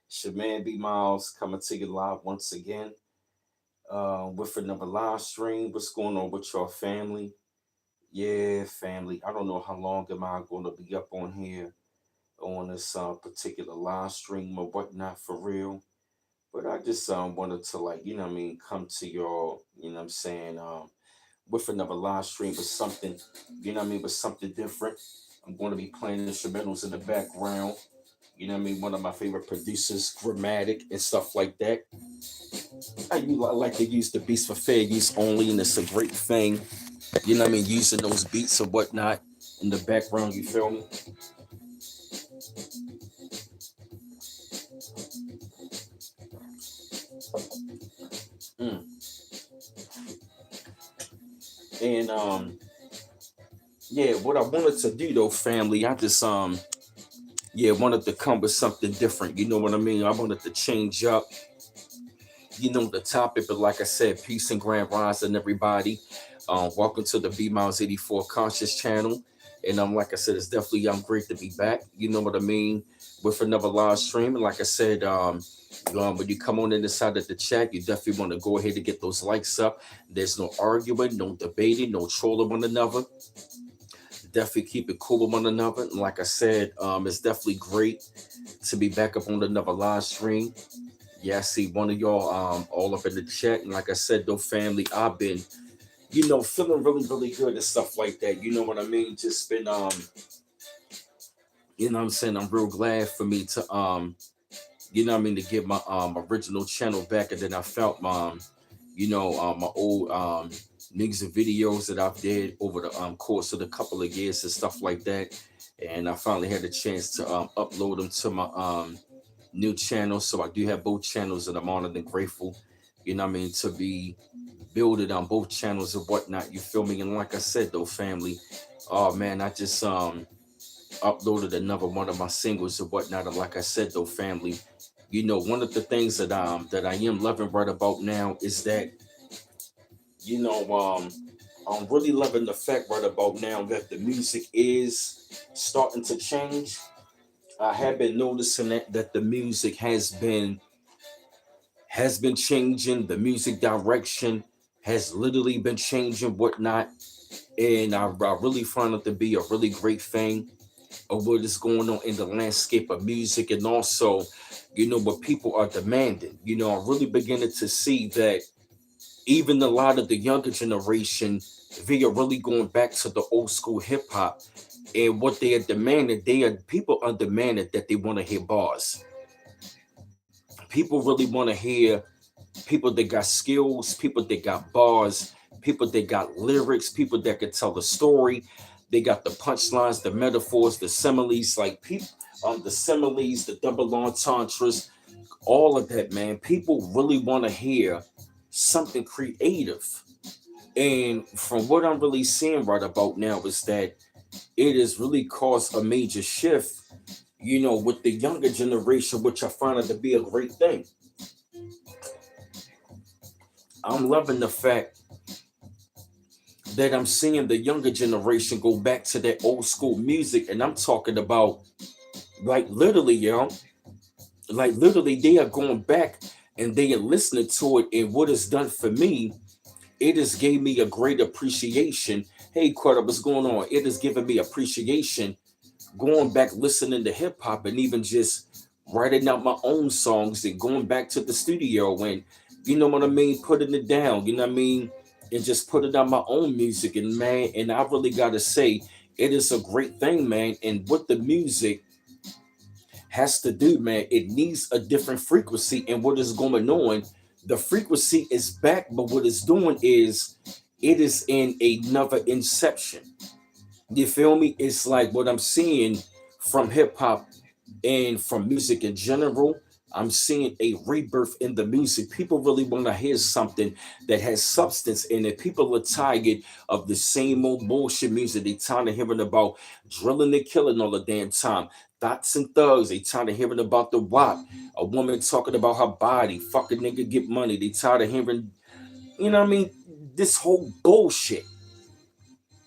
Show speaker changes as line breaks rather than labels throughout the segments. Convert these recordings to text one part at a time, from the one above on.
It's your man B Miles coming to you live once again with another live stream. What's going on with your family? Yeah, family. I don't know how long am I going to be up on here on this particular live stream or whatnot for real. But I just wanted to come to y'all, with another live stream with something, with something different. I'm going to be playing instrumentals in the background. One of my favorite producers, Grammatic and stuff like that. I like to use the beats for fair use only, and it's a great thing. Using those beats or whatnot in the background. You feel me? Mm. And yeah, what I wanted to do though, family, I just wanted to come with something different. You know what I mean? I wanted to change up, the topic, but like I said, peace and grand rising, everybody. Welcome to the B Miles 84 Conscious channel. And like I said, it's definitely great to be back. You know what I mean? With another live stream. And like I said, when you come on in the side of the chat, you definitely want to go ahead and get those likes up. There's no arguing, no debating, no trolling one another. Definitely keep it cool with one another. And like I said, it's definitely great to be back up on another live stream. Yeah, I see one of y'all all up in the chat. And like I said, though, family, I've been, feeling really, really good and stuff like that. You know what I mean? Just been I'm saying? I'm real glad for me to to get my original channel back. And then I felt my old niggas and videos that I've did over the course of the couple of years and stuff like that. And I finally had a chance to upload them to my new channel. So I do have both channels, and I'm honored and grateful, to be building on both channels and whatnot. You feel me? And like I said though, family, oh man, I just uploaded another one of my singles and whatnot. And like I said though, family, one of the things that I am loving right about now is that, you know, um I'm really loving the fact right about now that the music is starting to change. I have been noticing that the music has been changing. The music direction has literally been changing, whatnot. And I really find it to be a really great thing of what is going on in the landscape of music, and also, what people are demanding. I'm really beginning to see that even a lot of the younger generation, they are really going back to the old school hip hop. And what they are demanding, people are demanding that they want to hear bars. People really want to hear people that got skills, people that got bars, people that got lyrics, people that can tell the story. They got the punchlines, the metaphors, the similes, like people, the similes, the double entendres, all of that, man. People really want to hear something creative. And from what I'm really seeing right about now is that it has really caused a major shift, with the younger generation, which I find it to be a great thing. I'm loving the fact that I'm seeing the younger generation go back to that old school music. And I'm talking about, like, literally, like, literally, they are going back and they are listening to it. And what it's done for me, it has gave me a great appreciation. Hey, Carter, what's going on? It has given me appreciation going back, listening to hip hop, and even just writing out my own songs and going back to the studio and, you know what I mean, putting it down, you know what I mean, and just putting out my own music. And man, and I really gotta say, it is a great thing, man. And what the music has to do, man, it needs a different frequency. And what is going on, the frequency is back, but what it's doing is it is in another inception. You feel me? It's like what I'm seeing from hip hop and from music in general. I'm seeing a rebirth in the music. People really want to hear something that has substance in it. People are tired of the same old bullshit music. They tired of hearing about drilling and killing all the damn time. Thoughts and thugs. They tired of hearing about the WAP. A woman talking about her body. Fuck a nigga, get money. They tired of hearing, what I mean? This whole bullshit.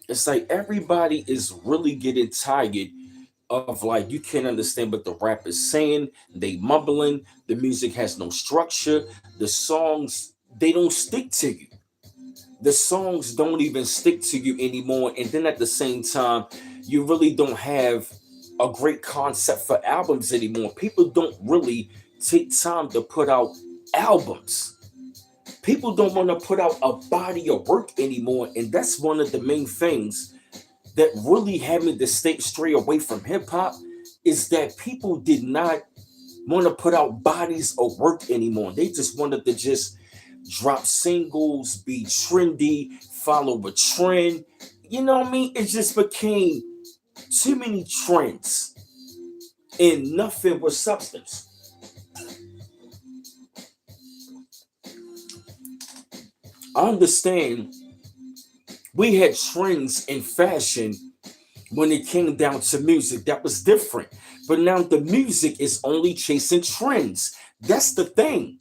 It's like everybody is really getting tired of like you can't understand what the rap is saying. They mumbling. The music has no structure. The songs, they don't stick to you. The songs don't even stick to you anymore. And then at the same time, you really don't have a great concept for albums anymore. People don't really take time to put out albums. People don't want to put out a body of work anymore. And that's one of the main things that really had me to stray away from hip hop, is that people did not want to put out bodies of work anymore. They just wanted to just drop singles, be trendy, follow a trend. You know what I mean? It just became too many trends and nothing with substance. I understand we had trends in fashion when it came down to music. That was different. But now the music is only chasing trends. That's the thing.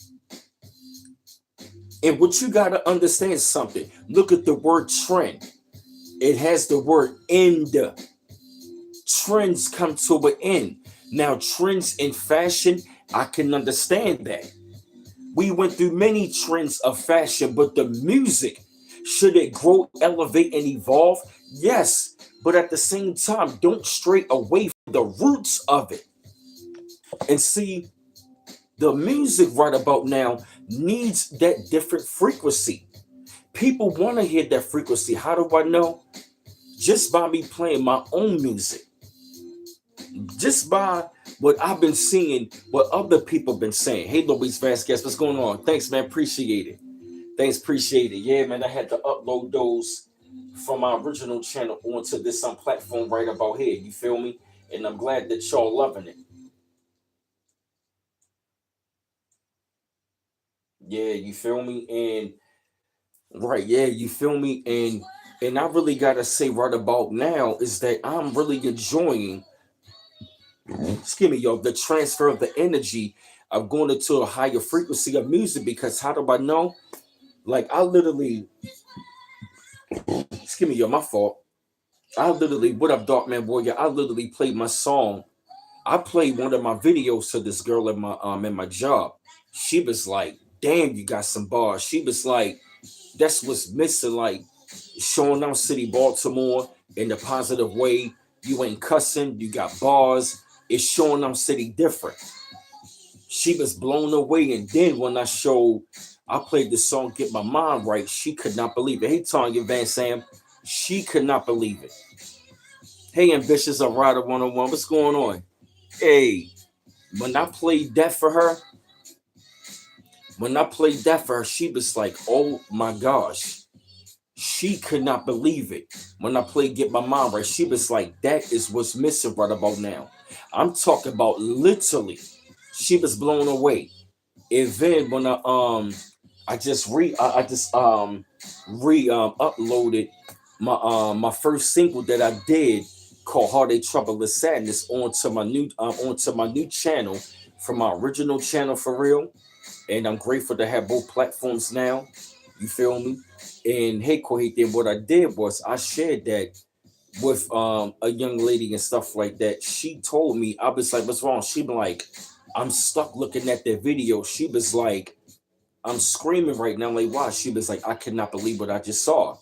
And what you got to understand is something. Look at the word trend. It has the word end. Trends come to an end. Now, trends in fashion, I can understand that. We went through many trends of fashion, but the music, should it grow, elevate, and evolve? Yes. But at the same time, don't stray away from the roots of it. And see, the music right about now needs that different frequency. People want to hear that frequency. How do I know? Just by me playing my own music. Just by what I've been seeing, what other people been saying. Hey, Luis Vasquez, what's going on? Thanks, man. Appreciate it. Thanks, appreciate it. Yeah, man, I had to upload those from my original channel onto this platform right about here. You feel me? And I'm glad that y'all loving it. Yeah, you feel me? And right, yeah, you feel me? And I really gotta say right about now is that I'm really enjoying, excuse me, yo, the transfer of the energy of going into a higher frequency of music. Because how do I know? Like I literally, excuse me, yo, my fault. I literally, what up, Dark Man Warrior? I literally played my song. I played one of my videos to this girl in my job. She was like, "Damn, you got some bars." She was like, "That's what's missing." Like showing out City, Baltimore in a positive way. You ain't cussing. You got bars. It's showing out City different. She was blown away. And then when I played the song "Get My Mind Right," she could not believe it. Hey, Tanya Van Sam, she could not believe it. Hey, Ambitious of Rider 101, what's going on? Hey, when I played that for her, she was like, "Oh my gosh." She could not believe it. When I played Get My Mind Right, she was like, "That is what's missing right about now." I'm talking about literally. She was blown away. And then when I just uploaded my first single that I did called Heartache Trouble and Sadness onto my new channel from my original channel for real. And I'm grateful to have both platforms now. You feel me? And hey, Kohit, then what I did was I shared that with a young lady and stuff like that. She told me, I was like, "What's wrong?" She be like, "I'm stuck looking at that video." She was like, "I'm screaming right now." Like, why? She was like, "I cannot believe what I just saw."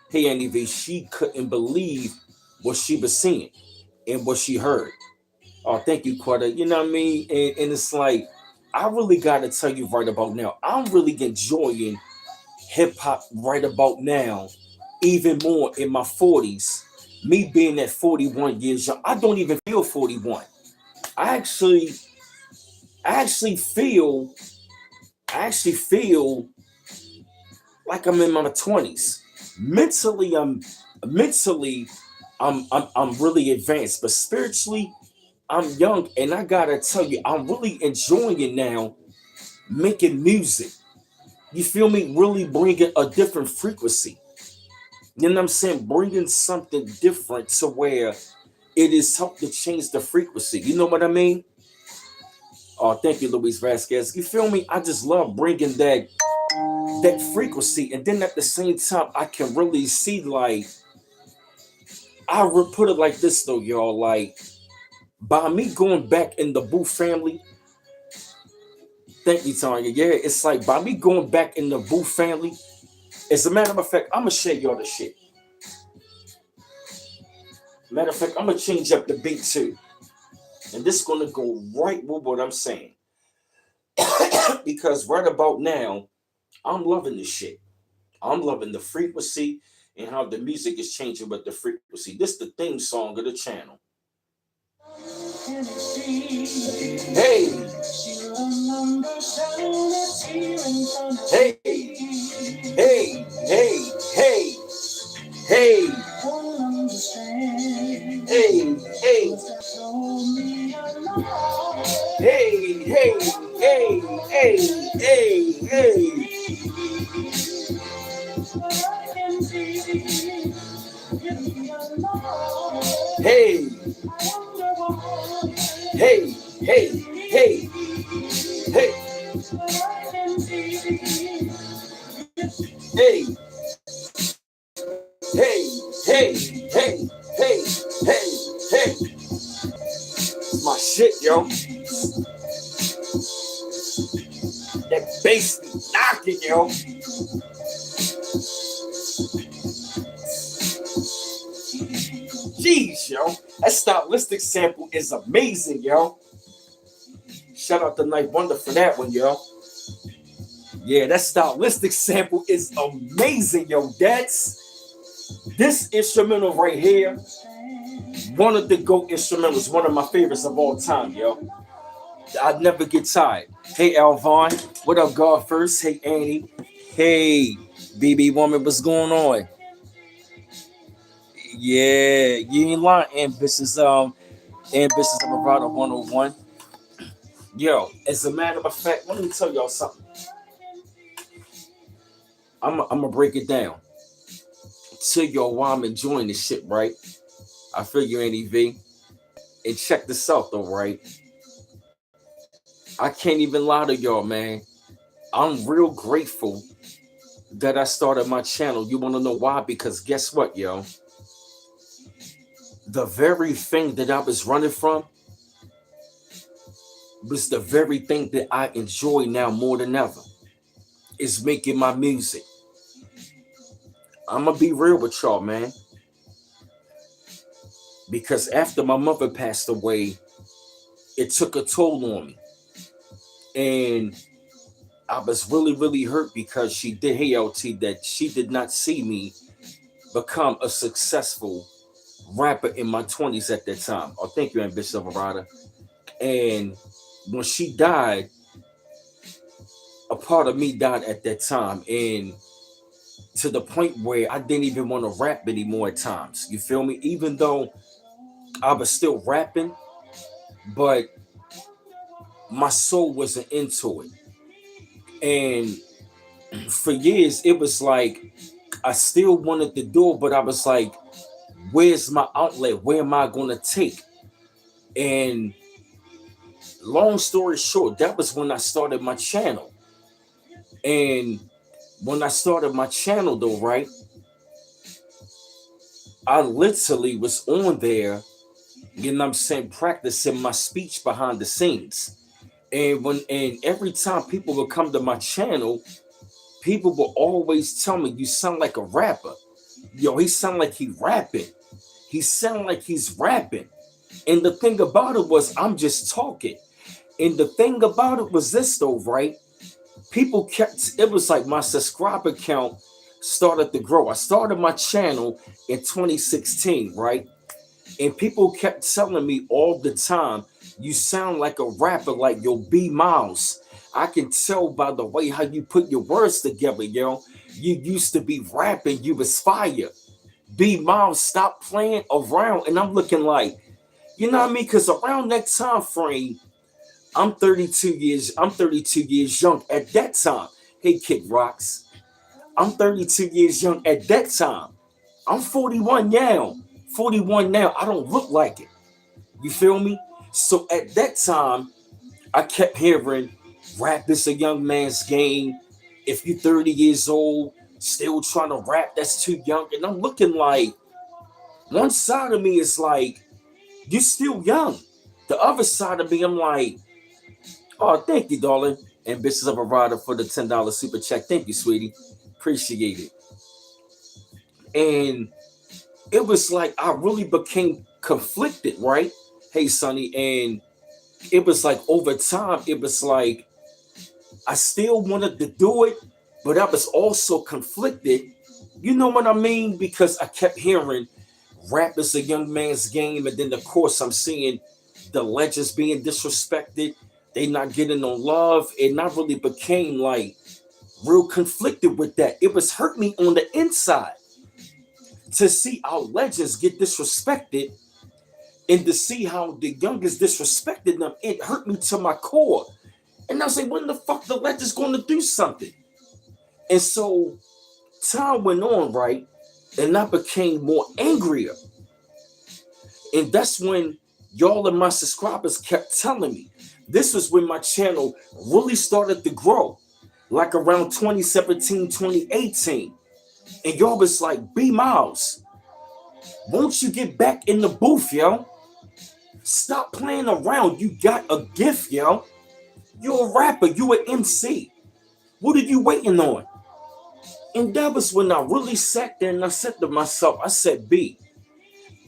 Hey, Andy V, she couldn't believe what she was seeing and what she heard. Oh, thank you, Quetta. You know what I mean? And it's like, I really got to tell you right about now, I'm really enjoying hip hop right about now, even more in my 40s. Me being at 41 years young, I don't even feel 41. I actually, I actually feel, I actually feel like I'm in my 20s. Mentally, mentally, I'm really advanced, but spiritually, I'm young, and I gotta tell you, I'm really enjoying it now, making music. You feel me? Really bringing a different frequency. You know what I'm saying? Bringing something different to where it is helped to change the frequency. You know what I mean? Oh, thank you, Luis Vasquez. You feel me? I just love bringing that frequency, and then at the same time, I can really see like I would put it like this though, y'all. Like By me going back in the Boo family, thank you, Tanya. Yeah, it's like by me going back in the Boo family, as a matter of fact, I'm gonna share y'all the shit. Matter of fact, I'm gonna change up the beat too. And this is gonna go right with what I'm saying. Because right about now, I'm loving this shit. I'm loving the frequency and how the music is changing with the frequency. This is the theme song of the channel. Hey, hey, hey, hey, hey, hey, hey, hey, hey, hey, hey, hey, hey, hey. Hey, hey, hey, hey, hey, hey, hey, hey, hey, hey, hey, hey. My shit, yo. That bass be knocking, yo. Jeez, yo. That stylistic sample is amazing, yo. Shout out to Night Wonder for that one, yo. Yeah, that stylistic sample is amazing, yo. That's this instrumental right here. One of the GOAT instrumentals, one of my favorites of all time, yo. I'd never get tired. Hey, Alvon. What up, God First? Hey, Annie. Hey, BB Woman. What's going on? Yeah, you ain't lying. Ambitious of Vibrato 101. Yo, as a matter of fact, let me tell y'all something. I'm gonna break it down to y'all while I'm enjoying this shit, right? I feel you, NEV. And check this out, though, right? I can't even lie to y'all, man. I'm real grateful that I started my channel. You want to know why? Because guess what, yo? The very thing that I was running from was the very thing that I enjoy now more than ever. Is making my music. I'm gonna be real with y'all, man. Because after my mother passed away, it took a toll on me. And I was really, really hurt because she did, hey, LT, that she did not see me become a successful rapper in my 20s at that time. Oh, thank you, Ambitious Alvarado. And when she died, a part of me died at that time. And to the point where I didn't even want to rap anymore at times. You feel me? Even though I was still rapping, but my soul wasn't into it. And for years, it was like I still wanted to do it, but I was like, where's my outlet? Where am I going to take? And long story short, that was when I started my channel. And when I started my channel, though, right, I literally was on there, you know what I'm saying, practicing my speech behind the scenes. And every time people would come to my channel, people will always tell me, you sound like a rapper. Yo, he sound like he rapping. He sound like he's rapping. And the thing about it was, I'm just talking. And the thing about it was this, though, right? People kept, it was like my subscriber count started to grow. I started my channel in 2016, right? And people kept telling me all the time, you sound like a rapper, like your B Miles. I can tell by the way how you put your words together, yo. You used to be rapping, you was fire. B Miles, stop playing around. And I'm looking like, you know what I mean? Because around that time frame, I'm 32 years young at that time. Hey, Kid Rocks. I'm 32 years young at that time. I'm 41 now. 41 now. I don't look like it. You feel me? So at that time, I kept hearing rap is a young man's game. If you're 30 years old, still trying to rap, that's too young. And I'm looking like, one side of me is like, you're still young. The other side of me, I'm like, oh, thank you, darling. And Bitches of a Rider for the $10 super check. Thank you, sweetie. Appreciate it. And it was like I really became conflicted, right? Hey, Sonny. And it was like over time, it was like I still wanted to do it, but I was also conflicted. You know what I mean? Because I kept hearing rap is a young man's game, and then of course I'm seeing the legends being disrespected. They not getting no love, and I really became like real conflicted with that. It was hurt me on the inside to see our legends get disrespected, and to see how the youngest disrespected them. It hurt me to my core. And I was like, when the fuck the legends going to do something? And so time went on, right? And I became more angrier. And that's when y'all and my subscribers kept telling me. This was when my channel really started to grow, like around 2017, 2018. And y'all was like, B Miles, won't you get back in the booth, yo? Stop playing around. You got a gift, yo. You're a rapper. You an MC. What are you waiting on? And that was when I really sat there and I said to myself, I said, B,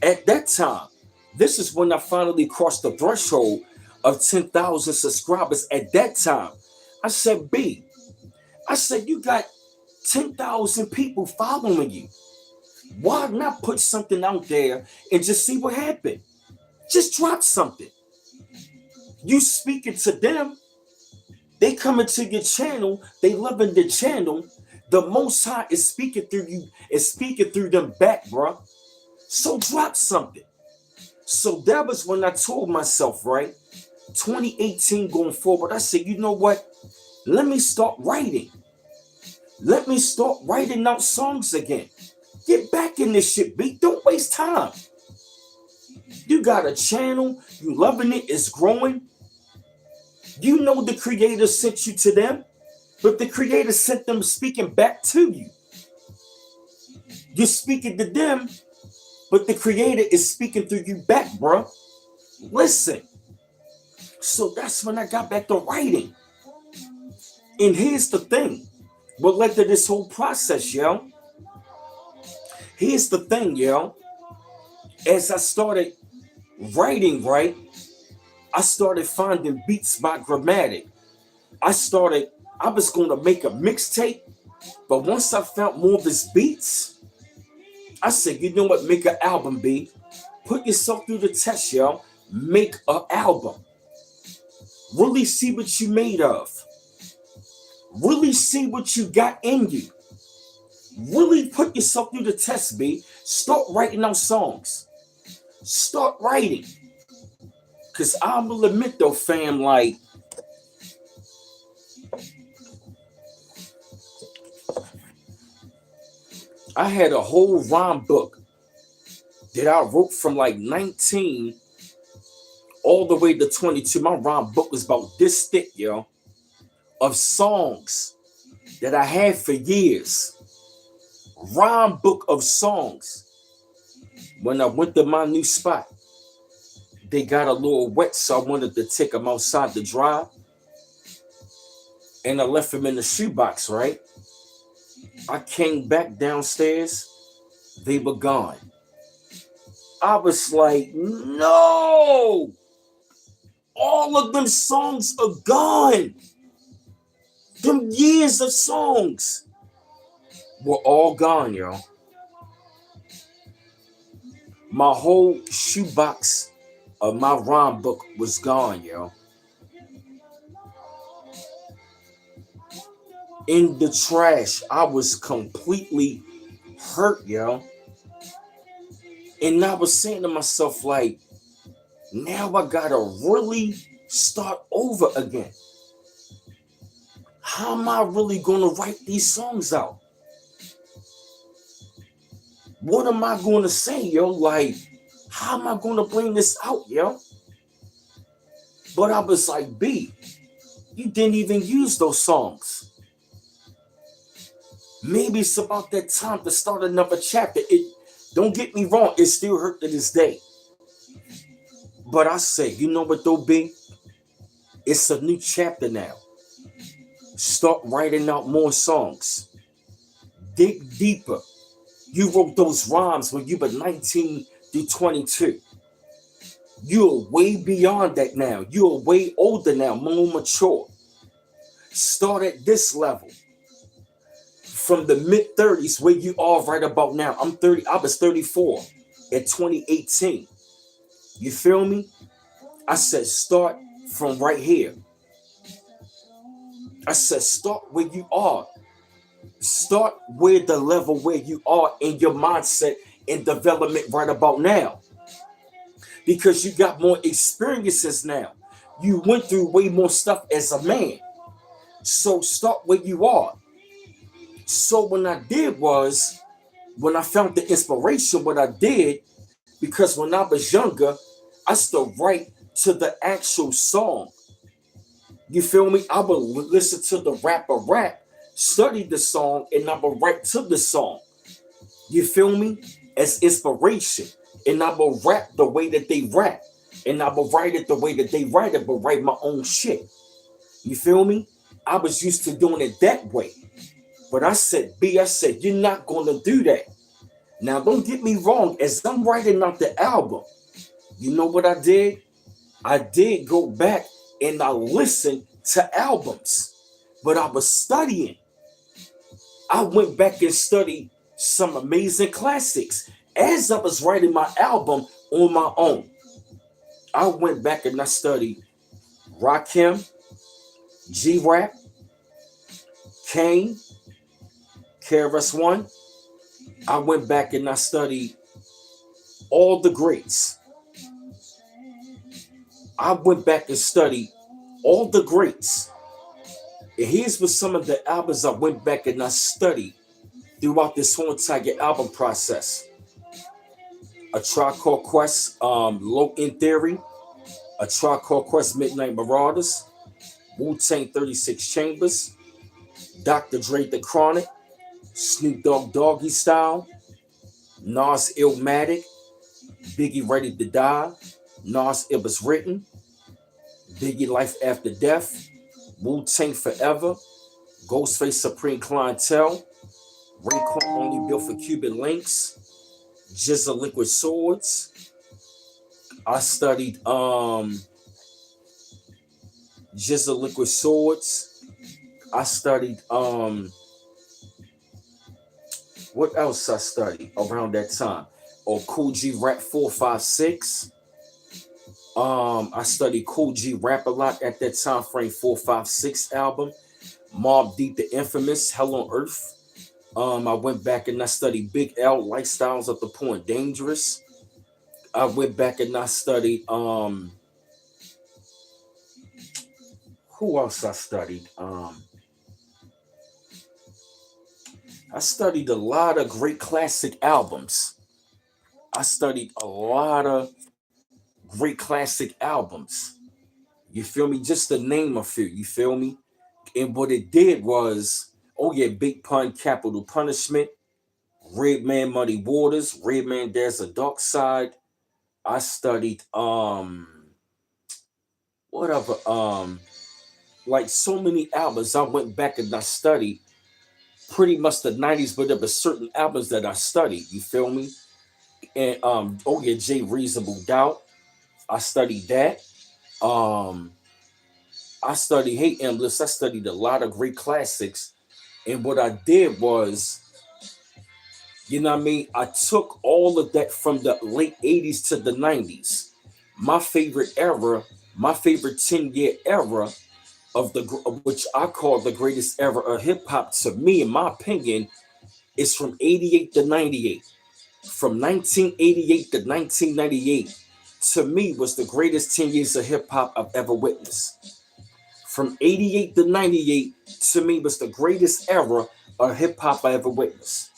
at that time, this is when I finally crossed the threshold of 10,000 subscribers. At that time, I said, B, I said, you got 10,000 people following you. Why not put something out there and just see what happened? Just drop something. You speaking to them, they coming to your channel, they loving the channel. The Most High is speaking through you, is speaking through them back, bro. So drop something. So that was when I told myself, right? 2018 going forward, I said, you know what? Let me start writing. Let me start writing out songs again. Get back in this shit, B. Don't waste time. You got a channel, you loving it, it's growing. You know the creator sent you to them, but the creator sent them speaking back to you. You're speaking to them, but the creator is speaking through you back, bro. Listen. So that's when I got back to writing. And here's the thing. What led to this whole process, yo? Here's the thing, yo. As I started writing, right, I started finding beats by Grammatic. I was going to make a mixtape, but once I found more of his beats, I said, you know what, make an album, B. Put yourself through the test, yo. Make an album. Really see what you made of. Really see what you got in you. Really put yourself through the test, B. Start writing out songs. Start writing. Because I will admit, though, fam, like, I had a whole rhyme book that I wrote from like 19 all the way to 22. My rhyme book was about this thick, yo, of songs that I had for years. Rhyme book of songs. When I went to my new spot, they got a little wet, so I wanted to take them outside to dry. And I left them in the shoebox, right? I came back downstairs. They were gone. I was like, no! All of them songs are gone. Them years of songs were all gone, yo. My whole shoebox of my rhyme book was gone, yo. In the trash. I was completely hurt, yo. And I was saying to myself, like, now I gotta really start over again. How am I really gonna write these songs out? What am I gonna say, yo? Like, how am I gonna bring this out, yo? But I was like, B, you didn't even use those songs. Maybe it's about that time to start another chapter. Don't get me wrong, it still hurt to this day. But I say, you know what though, B? It's a new chapter now. Start writing out more songs. Dig deeper. You wrote those rhymes when you were 19 to 22. You're way beyond that now. You're way older now, more mature. Start at this level. From the mid 30s, where you are right about now. I'm 30, I was 34 in 2018. You feel me? I said, start from right here. I said, start where you are. Start where the level where you are in your mindset and development right about now. Because you got more experiences now. You went through way more stuff as a man. So start where you are. So when I did was, when I found the inspiration, what I did, because when I was younger, I still write to the actual song. You feel me? I would listen to the rapper rap, study the song, and I would write to the song. You feel me? As inspiration. And I will rap the way that they rap. And I will write it the way that they write it, but write my own shit. You feel me? I was used to doing it that way. But I said, B, I said, you're not going to do that. Now, don't get me wrong. As I'm writing out the album, you know what I did? I did go back and I listened to albums. But I was studying. I went back and studied some amazing classics. As I was writing my album on my own, I went back and I studied Rakim, G-Rap, Kane, KRS-One. I went back and I studied all the greats. I went back and studied all the greats. And here's what some of the albums I went back and I studied throughout this whole entire album process. A Tribe Called Quest, Low End Theory, A Tribe Called Quest, Midnight Marauders, Wu-Tang 36 Chambers, Dr. Dre The Chronic, Snoop Dogg Doggy Style, Nas Illmatic, Biggie Ready to Die, Nas It Was Written, Biggie Life After Death, Wu-Tang Forever, Ghostface Supreme Clientele, Raekwon Only Built for Cuban Links, GZA Liquid Swords. I studied GZA Liquid Swords. I studied what else I studied around that time? Or Kool G Rap 456. I studied Kool G Rap a lot at that time frame, 456 album. Mobb Deep the Infamous, Hell on Earth. I went back and I studied Big L, Lifestyles of the Poor and Dangerous. I went back and I studied who else I studied? I studied a lot of great classic albums. I studied a lot of great classic albums. You feel me? Just to name a few, you feel me? And what it did was, oh yeah, Big Pun, Capital Punishment, Redman, Muddy Waters, Redman, There's a Dark Side. I studied whatever, like so many albums. I went back and I studied pretty much the 90s, but there were certain albums that I studied, you feel me? And oh yeah, Jay Reasonable Doubt. I studied that. I studied Hate Endless. I studied a lot of great classics. And what I did was, you know what I mean? I took all of that from the late 80s to the 90s. My favorite era, my favorite 10-year era of which I call the greatest era of hip hop to me, in my opinion, is from 88 to 98. From 1988 to 1998, to me, was the greatest 10 years of hip hop I've ever witnessed. From 88 to 98, to me, was the greatest era of hip hop I ever witnessed.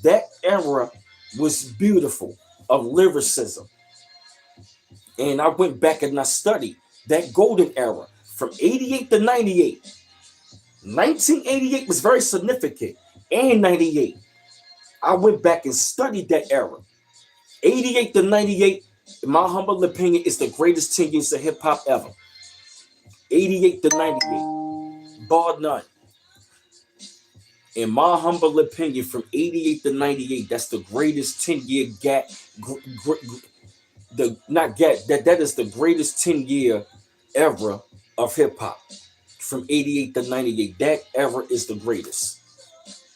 That era was beautiful, of lyricism. And I went back and I studied that golden era from 88 to 98. 1988 was very significant, and 98. I went back and studied that era. 88 to 98, In my humble opinion, it's the greatest 10 years of hip hop ever. 88 to 98. Bar none. In my humble opinion, from 88 to 98, that's the greatest 10-year gap. The not gap, that is the greatest 10-year era of hip hop. From 88 to 98. That era is the greatest.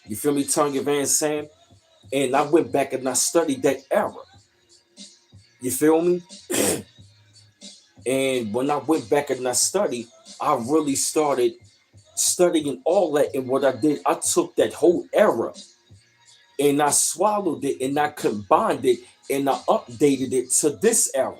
You feel me, Tanya Van Sam? And I went back and I studied that era. You feel me? And when I went back and I studied, I really started studying all that. And what I did, I took that whole era and I swallowed it and I combined it and I updated it to this era.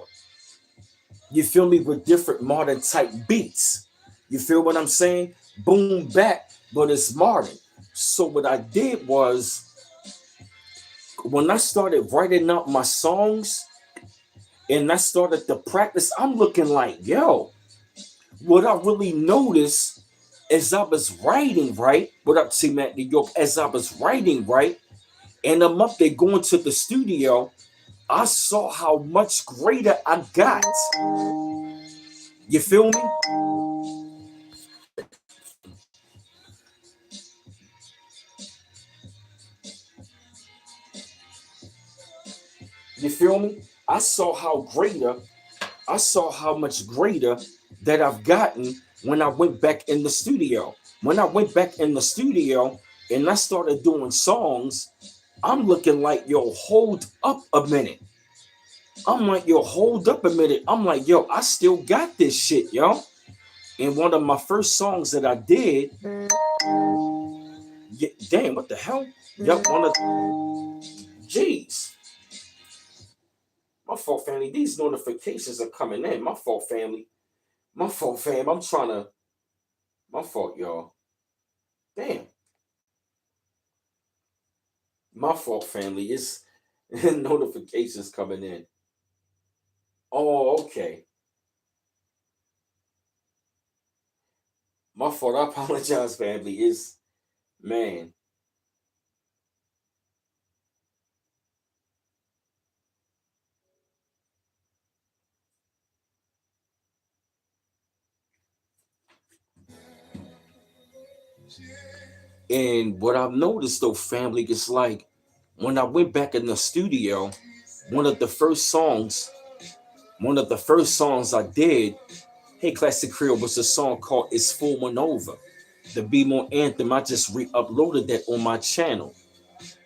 You feel me? With different modern type beats. You feel what I'm saying? Boom back, but it's modern. So what I did was when I started writing out my songs and I started to practice, I'm looking like, yo, what I really noticed as I was writing, right? What up, T Mac New York? As I was writing, right? And I'm up there going to the studio, I saw how much greater I got. You feel me? You feel me? I saw how much greater that I've gotten when I went back in the studio. When I went back in the studio and I started doing songs, I'm looking like, yo, hold up a minute. I'm like, yo, hold up a minute. I'm like, yo, I still got this shit, yo. And one of my first songs that I did, yeah, damn, what the hell? Yep, one of, jeez. My fault, family. These notifications are coming in. My fault, family. My fault, fam. I'm trying to, my fault, y'all. Damn. My fault, family. It's notifications coming in. Oh, okay. My fault. I apologize, family. It's, man. And what I've noticed though, family, is like when I went back in the studio, one of the first songs, one of the first songs I did, Hey Classic Creole, was a song called It's Full One Over. The Be More anthem. I just re-uploaded that on my channel.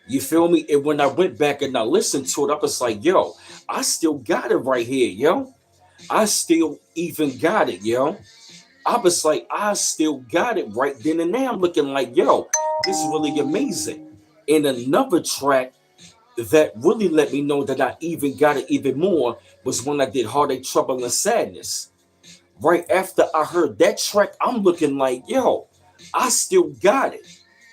You feel me? And when I went back and I listened to it, I was like, yo, I still got it right here, yo. I still even got it, yo. I was like, I still got it right then and there. I'm looking like, yo, this is really amazing. And another track that really let me know that I even got it even more was when I did Heartache, Trouble, and Sadness. Right after I heard that track, I'm looking like, yo, I still got it.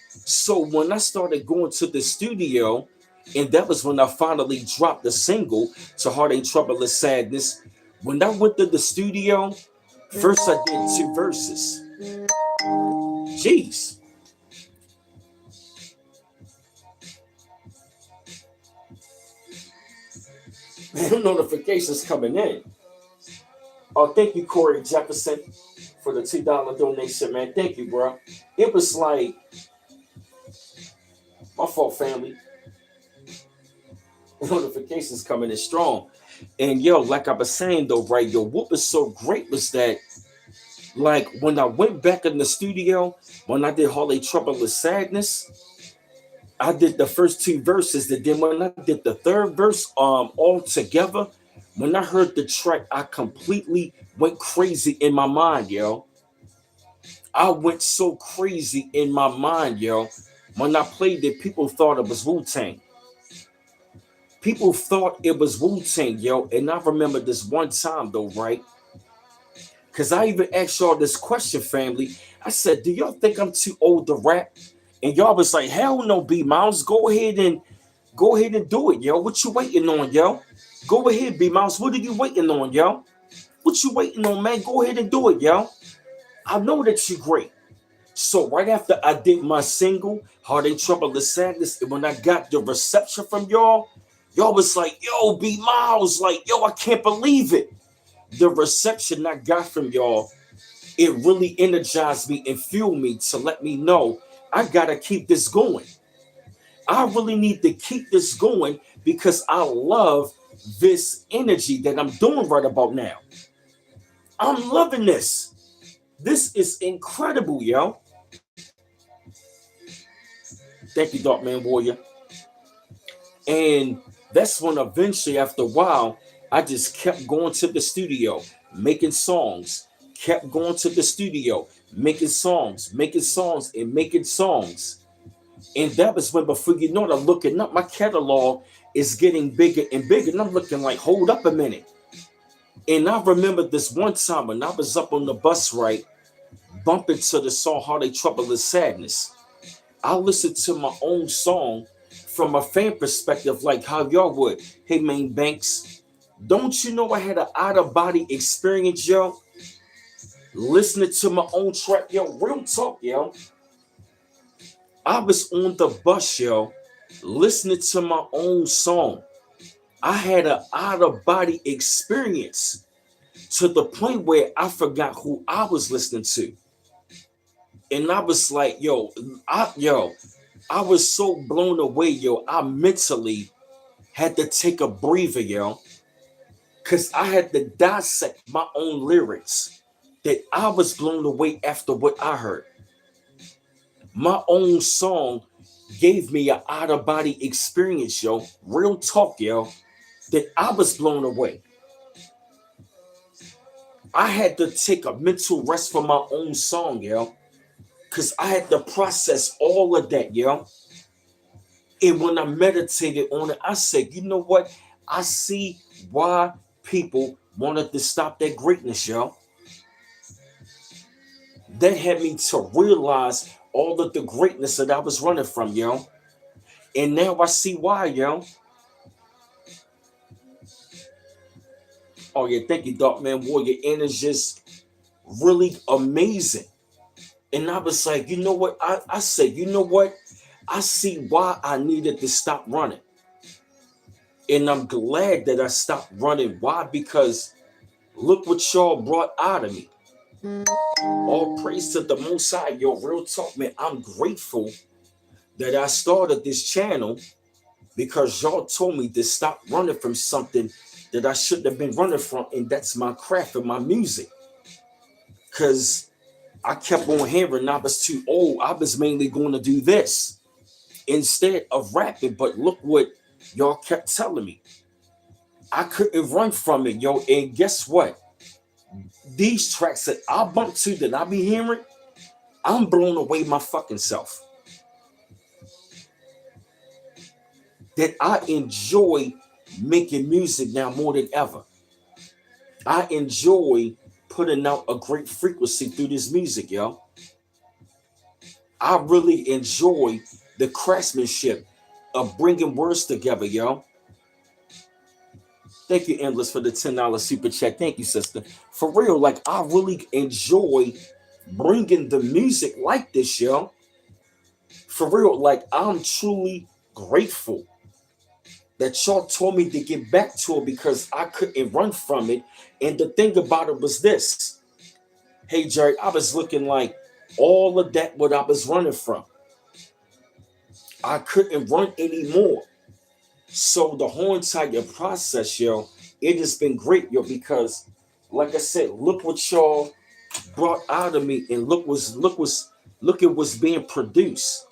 So when I started going to the studio, and that was when I finally dropped the single to Heartache, Trouble, and Sadness. When I went to the studio, first I did two verses. Jeez. Man, notifications coming in. Oh, thank you, Corey Jefferson, for the $2 donation, man. Thank you, bro. It was like, my fault, family. Notifications coming in strong. And yo, like I was saying though, right, yo, what was so great was that, like, when I went back in the studio, when I did Harley Trouble with Sadness, I did the first two verses. And then when I did the third verse, all together, when I heard the track, I completely went crazy in my mind, yo. I went so crazy in my mind, yo. When I played it, people thought it was Wu-Tang. People thought it was Wu-Tang, yo. And I remember this one time though, right? Because I even asked y'all this question, family. I said, do y'all think I'm too old to rap? And y'all was like, hell no, B Miles. Go ahead and do it, yo. What you waiting on, yo? Go ahead, B Miles. What are you waiting on, yo? What you waiting on, man? Go ahead and do it, yo. I know that you're great. So right after I did my single, Heartache, Trouble, and Sadness, and when I got the reception from y'all, Y'all was like, yo, B Miles, like, yo, I can't believe it. The reception I got from y'all, it really energized me and fueled me to let me know I gotta keep this going. I really need to keep this going because I love this energy that I'm doing right about now. I'm loving this. This is incredible, yo. Thank you, Dark Man Warrior. And that's when eventually, after a while, I just kept going to the studio, making songs, kept going to the studio, making songs, and making songs. And that was when, before you know it, I'm looking up, my catalog is getting bigger and bigger. And I'm looking like, hold up a minute. And I remember this one time when I was up on the bus, right, bumping to the song Heartache, Trouble, and Sadness. I listened to my own song from a fan perspective, like how y'all would. Hey, Main Banks, don't you know I had an out of body experience, yo? Listening to my own track, yo, real talk, yo. I was on the bus, yo, listening to my own song. I had an out of body experience to the point where I forgot who I was listening to. And I was like, I was so blown away, yo. I mentally had to take a breather, yo, because I had to dissect my own lyrics. That I was blown away after what I heard. My own song gave me an out of body experience, yo. Real talk, yo. That I was blown away. I had to take a mental rest for my own song, yo, because I had to process all of that, yo. And when I meditated on it, I said, you know what? I see why people wanted to stop that greatness, yo. That had me to realize all of the greatness that I was running from, yo. And now I see why, yo. Oh, yeah, thank you, Dark Man Warrior. And it's just really amazing. And I was like, you know what? I said, you know what? I see why I needed to stop running. And I'm glad that I stopped running. Why? Because look what y'all brought out of me. All praise to the Most High. Yo, real talk, man. I'm grateful that I started this channel because y'all told me to stop running from something that I shouldn't have been running from, and that's my craft and my music. Because I kept on hearing I was too old. I was mainly going to do this instead of rapping. But look what y'all kept telling me. I couldn't run from it, yo. And guess what? These tracks that I bump to that I be hearing, I'm blown away my fucking self. That I enjoy making music now more than ever. I enjoy putting out a great frequency through this music, yo. I really enjoy the craftsmanship of bringing words together, yo. Thank you, Endless, for the $10 super chat. Thank you, sister. For real, like, I really enjoy bringing the music like this, yo. For real, like, I'm truly grateful that y'all told me to get back to it because I couldn't run from it. And the thing about it was this. Hey, Jerry, I was looking like all of that what I was running from. I couldn't run anymore. So the whole entire process, yo, it has been great, yo, because like I said, look what y'all brought out of me and look at what's being produced.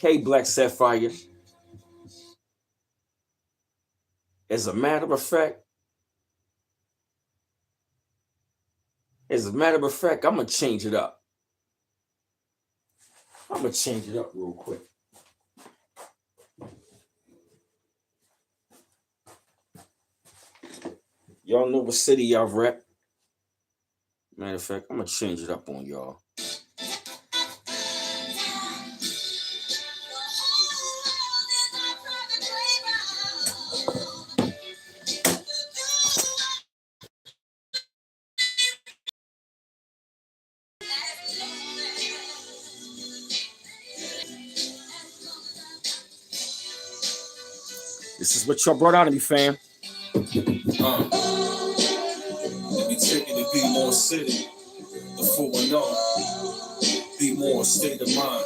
Hey, Black Sapphire. As a matter of fact, I'm gonna change it up. I'm gonna change it up real quick. Y'all know what city y'all rep. Matter of fact, I'm gonna change it up on y'all. This is what y'all brought out of me, fam.
Let me take it to Be More City, the 410. Be More State of Mind.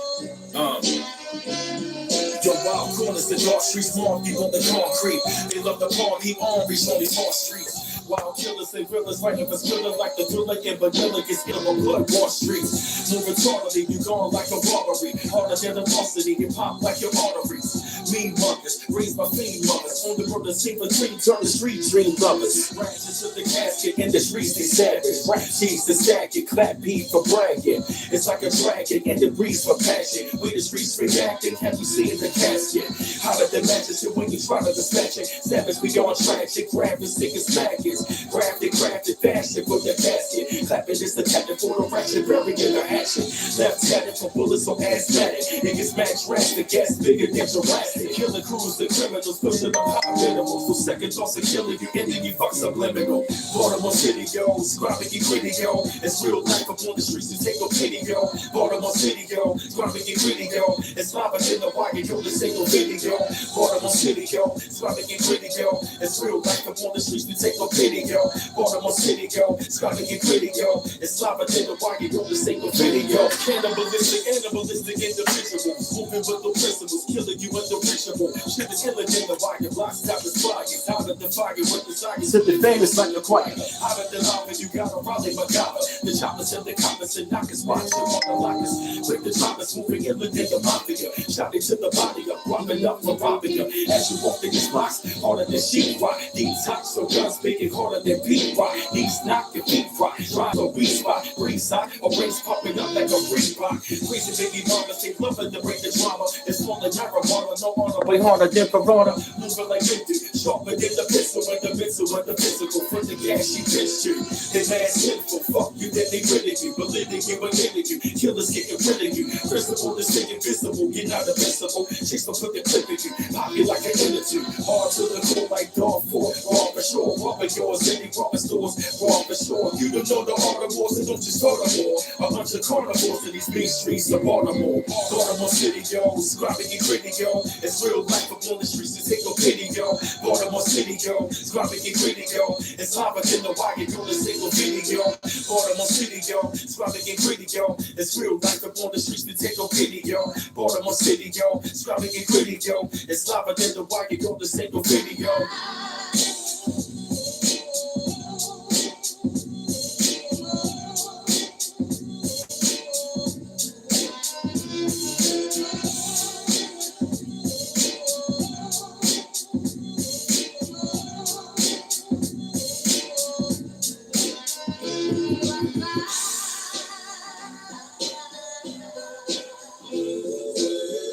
Yo, wild corners, the dark streets, mark you on the concrete. They love the palm, he on reach on these hard streets. Wild killers and villas fighting for spiller like the thriller in vanilla gets ill on blood war streets. More retardedly, you gone like a robbery. Harder than a varsity, you pop like your arteries. Mean mothers, raised by fiend mothers. On the road to see between, turn the street dream lovers. Ratchets to the casket, in the streets they savage. Rap cheese to stack it, clap beat for bragging. It's like a dragon, and it breathes for passion. We the streets reacting, have you seen the casket? Hotter than matches, when you try to dispatch it. Savage beyond tragic, grab the sickest maggots. Crafted fashion for your basket. Clapping this the captain for the ratchet, burying the action. Left tatted for bullets so asthmatic. Niggas match drastic, gas bigger than Jurassic. Killing crews, the criminals pushing them high minimals. So second thoughts of killing you, ending you fuck subliminal. Baltimore City, yo, scribing you gritty, yo. It's real life up on the streets, you take no pity, yo. Baltimore City, yo, scribing you gritty, yo. It's live in the wire, yo, this ain't no video. Baltimore City, yo, scribing you gritty, yo. It's real life up on the streets, you take no pity. Yo, Baltimore City, yo, it's gotta get gritty, yo. It's lava in the wire, yo, this ain't no video. Cannibalistic individuals, moving with no principles, killing you unreachable. Shit is killing in the wire, blocks top is fire. Out of the fire with the science, sipping famous like the choir. Out of the lava, you gotta rally my God. The choppers and the coppers and knockers, watch them on the lockers. With the choppers moving in the day of mafia. Shot into the body, up, robbing up for robbing you. As you walk in these blocks, harder than sheet rock. Detox, so guns making harder than beat rock. Knees knock your feet rock. Drive a weed spot, breeze side, or brains popping up like a Reebok. Crazy baby mama, they loving to break the drama. It's more than marijuana, no honor, way harder than Corona. Moving like 50, sharper than the pistol, and the missile, and the physical. From the gas, she pissed you. They mad sinful, fuck you, then they rid of you. Believing you, believing you. Killers getting rid of you. Principle is stay invisible, you're not invincible. Chicks don't put the clip in you. Pop you like an energy. Hard to the core like dog for. Raw for sure, robbing yours, any raw stores. Raw for sure. You don't know the art of wars, so don't you start a war. A bunch of carnivores in these big streets of Baltimore. Baltimore City, yo, scribing and gritty, yo. It's real life up on the streets, to take no pity, yo. Baltimore City, yo, scribing and gritty, yo. It's lava in the wire, yo, this ain't no video. Baltimore City, yo, scribing and gritty, yo. It's real life up on the streets, to take no pity, yo. Baltimore City, yo, scribing and gritty, yo. It's lava in the wire, yo, this ain't no video.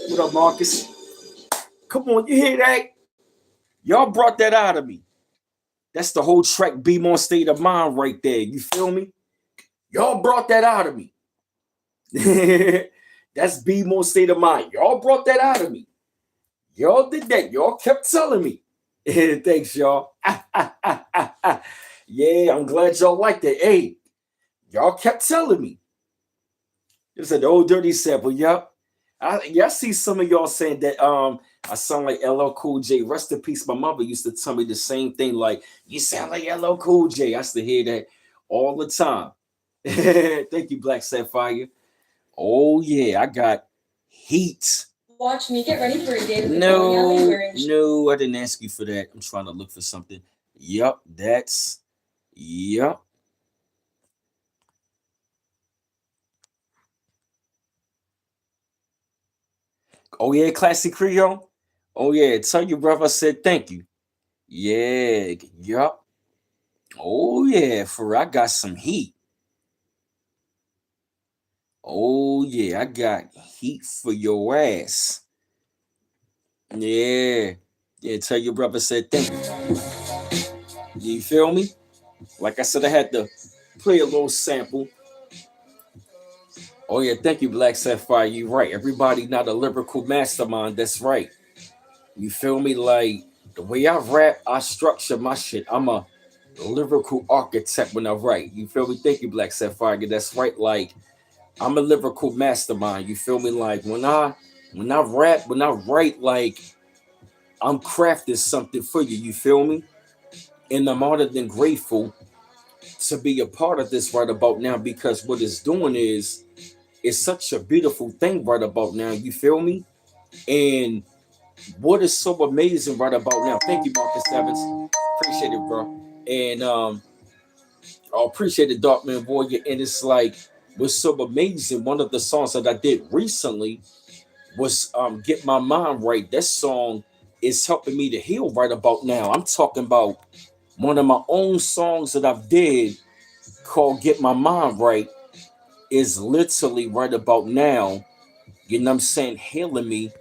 What up, Marcus? Come on, you hear that? Y'all brought that out of me. That's the whole track, Be More State of Mind right there. You feel me? Y'all brought that out of me. That's Be More State of Mind. Y'all brought that out of me. Y'all did that. Y'all kept telling me. Thanks, y'all. Yeah, I'm glad y'all liked it. Hey, y'all kept telling me. It's an old dirty sample, yup. I see some of y'all saying that I sound like LL Cool J. Rest in peace. My mother used to tell me the same thing, like, you sound like LL Cool J. I used to hear that all the time. Thank you, Black Sapphire. Oh yeah, I got heat.
Watch me get ready for a day with
No, I didn't ask you for that. I'm trying to look for something. Yup, yup. Oh yeah, Classic Creole. Oh yeah, tell your brother I said thank you. Yeah, yup. Oh yeah, for I got some heat. Oh yeah, I got heat for your ass. Yeah, tell your brother I said thank you. You feel me? Like I said, I had to play a little sample. Oh yeah, thank you, Black Sapphire. You right. Everybody not a lyrical mastermind. That's right. You feel me? Like the way I rap, I structure my shit. I'm a lyrical architect when I write. You feel me? Thank you, Black Sapphire. That's right. Like I'm a lyrical mastermind. You feel me? Like when I rap, when I write, like I'm crafting something for you. You feel me? And I'm honored and grateful to be a part of this right about now because what it's doing is it's such a beautiful thing right about now. You feel me? And what is so amazing right about now? Thank you, Marcus Evans. Appreciate it, bro. And I appreciate it, Darkman Warrior. And it's like what's so amazing. One of the songs that I did recently was Get My Mind Right. That song is helping me to heal right about now. I'm talking about one of my own songs that I've did called Get My Mind Right is literally right about now, you know what I'm saying, healing me.